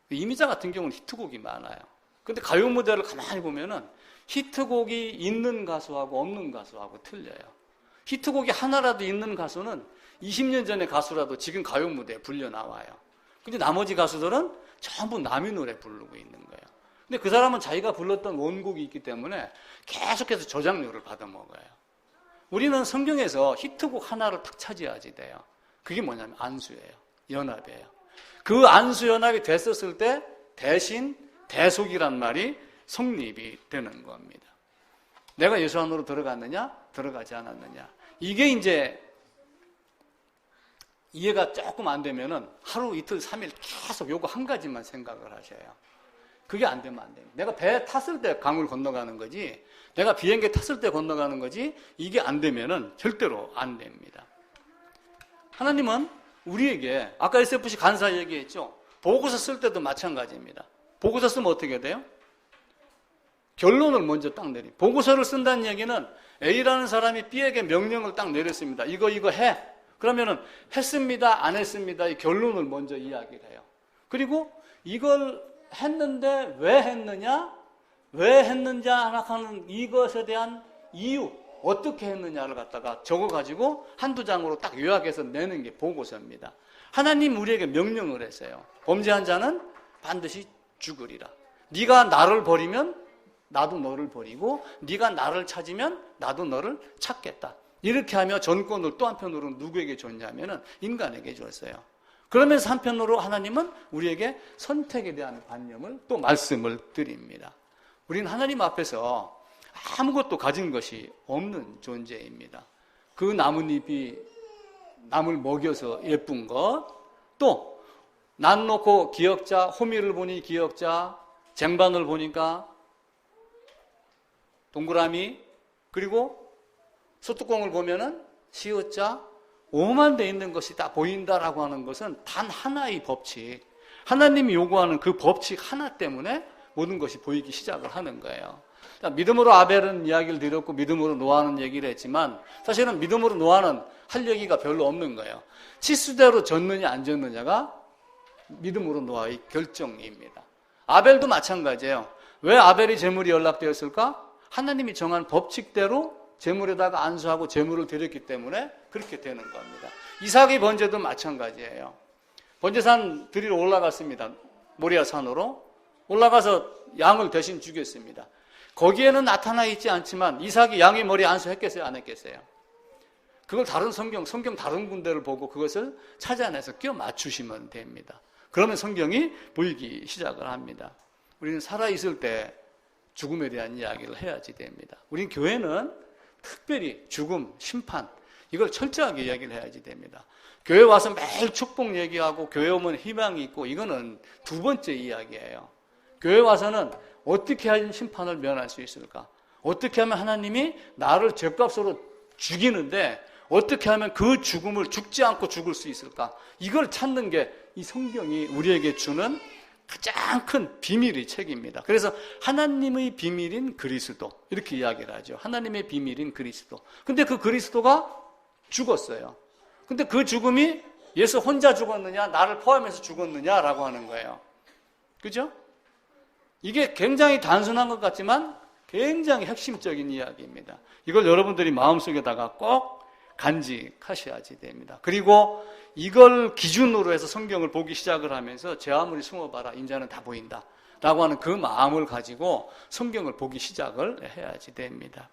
이미자 같은 경우는 히트곡이 많아요. 근데 가요 무대를 가만히 보면은 히트곡이 있는 가수하고 없는 가수하고 틀려요. 히트곡이 하나라도 있는 가수는 20년 전의 가수라도 지금 가요 무대에 불려 나와요. 근데 나머지 가수들은 전부 남의 노래 부르고 있는 거예요. 근데 그 사람은 자기가 불렀던 원곡이 있기 때문에 계속해서 저작료를 받아먹어요. 우리는 성경에서 히트곡 하나를 탁 차지하지 돼요. 그게 뭐냐면 안수예요. 연합이에요. 그 안수 연합이 됐었을 때 대신 대속이란 말이 성립이 되는 겁니다. 내가 예수 안으로 들어갔느냐, 들어가지 않았느냐. 이게 이제 이해가 조금 안 되면은 하루, 이틀, 3일 계속 요거 한 가지만 생각을 하셔요. 그게 안 되면 안 돼요. 내가 배 탔을 때 강을 건너가는 거지, 내가 비행기 탔을 때 건너가는 거지, 이게 안 되면은 절대로 안 됩니다. 하나님은 우리에게, 아까 SFC 간사 얘기했죠. 보고서 쓸 때도 마찬가지입니다. 보고서 쓰면 어떻게 돼요? 결론을 먼저 딱 내리. 보고서를 쓴다는 얘기는 A라는 사람이 B에게 명령을 딱 내렸습니다. 이거 해. 그러면은 했습니다, 안 했습니다. 이 결론을 먼저 이야기를 해요. 그리고 이걸 했는데 왜 했느냐? 왜 했는지 하는 이것에 대한 이유, 어떻게 했느냐를 갖다가 적어가지고 한두 장으로 딱 요약해서 내는 게 보고서입니다. 하나님 우리에게 명령을 했어요. 범죄한 자는 반드시 죽으리라. 네가 나를 버리면 나도 너를 버리고 네가 나를 찾으면 나도 너를 찾겠다. 이렇게 하며 전권을 또 한편으로 누구에게 줬냐면은 인간에게 줬어요. 그러면서 한편으로 하나님은 우리에게 선택에 대한 관념을 또 말씀을 드립니다. 우리는 하나님 앞에서 아무것도 가진 것이 없는 존재입니다. 그 나뭇잎이 남을 먹여서 예쁜 것, 또 난 놓고 기역자, 호미를 보니 기역자, 쟁반을 보니까 동그라미, 그리고 소뚜껑을 보면은 시옷자, 오만 돼 있는 것이 다 보인다라고 하는 것은 단 하나의 법칙, 하나님이 요구하는 그 법칙 하나 때문에 모든 것이 보이기 시작을 하는 거예요. 믿음으로 아벨은 이야기를 드렸고 믿음으로 노아는 얘기를 했지만 사실은 믿음으로 노아는 할 얘기가 별로 없는 거예요. 치수대로 졌느냐 안 졌느냐가 믿음으로 노아의 결정입니다. 아벨도 마찬가지예요. 왜 아벨이 제물이 연락되었을까? 하나님이 정한 법칙대로 제물에다가 안수하고 제물을 드렸기 때문에 그렇게 되는 겁니다. 이삭의 번제도 마찬가지예요. 번제산 드리러 올라갔습니다. 모리아 산으로 올라가서 양을 대신 죽였습니다. 거기에는 나타나 있지 않지만 이삭이 양의 머리에 안수했겠어요? 안 했겠어요? 그걸 다른 성경 다른 군데를 보고 그것을 찾아내서 끼워 맞추시면 됩니다. 그러면 성경이 보이기 시작을 합니다. 우리는 살아있을 때 죽음에 대한 이야기를 해야지 됩니다. 우린 교회는 특별히 죽음, 심판 이걸 철저하게 이야기를 해야지 됩니다. 교회 와서 매일 축복 얘기하고 교회 오면 희망이 있고 이거는 두 번째 이야기예요. 교회 와서는 어떻게 하면 심판을 면할 수 있을까? 어떻게 하면 하나님이 나를 죄값으로 죽이는데 어떻게 하면 그 죽음을 죽지 않고 죽을 수 있을까? 이걸 찾는 게 이 성경이 우리에게 주는 가장 큰 비밀의 책입니다. 그래서 하나님의 비밀인 그리스도 이렇게 이야기를 하죠. 하나님의 비밀인 그리스도. 근데 그 그리스도가 죽었어요. 근데 그 죽음이 예수 혼자 죽었느냐 나를 포함해서 죽었느냐라고 하는 거예요. 그죠? 이게 굉장히 단순한 것 같지만 굉장히 핵심적인 이야기입니다. 이걸 여러분들이 마음속에다가 꼭 간직하셔야지 됩니다. 그리고 이걸 기준으로 해서 성경을 보기 시작을 하면서 제 아무리 숨어봐라 인자는 다 보인다 라고 하는 그 마음을 가지고 성경을 보기 시작을 해야지 됩니다.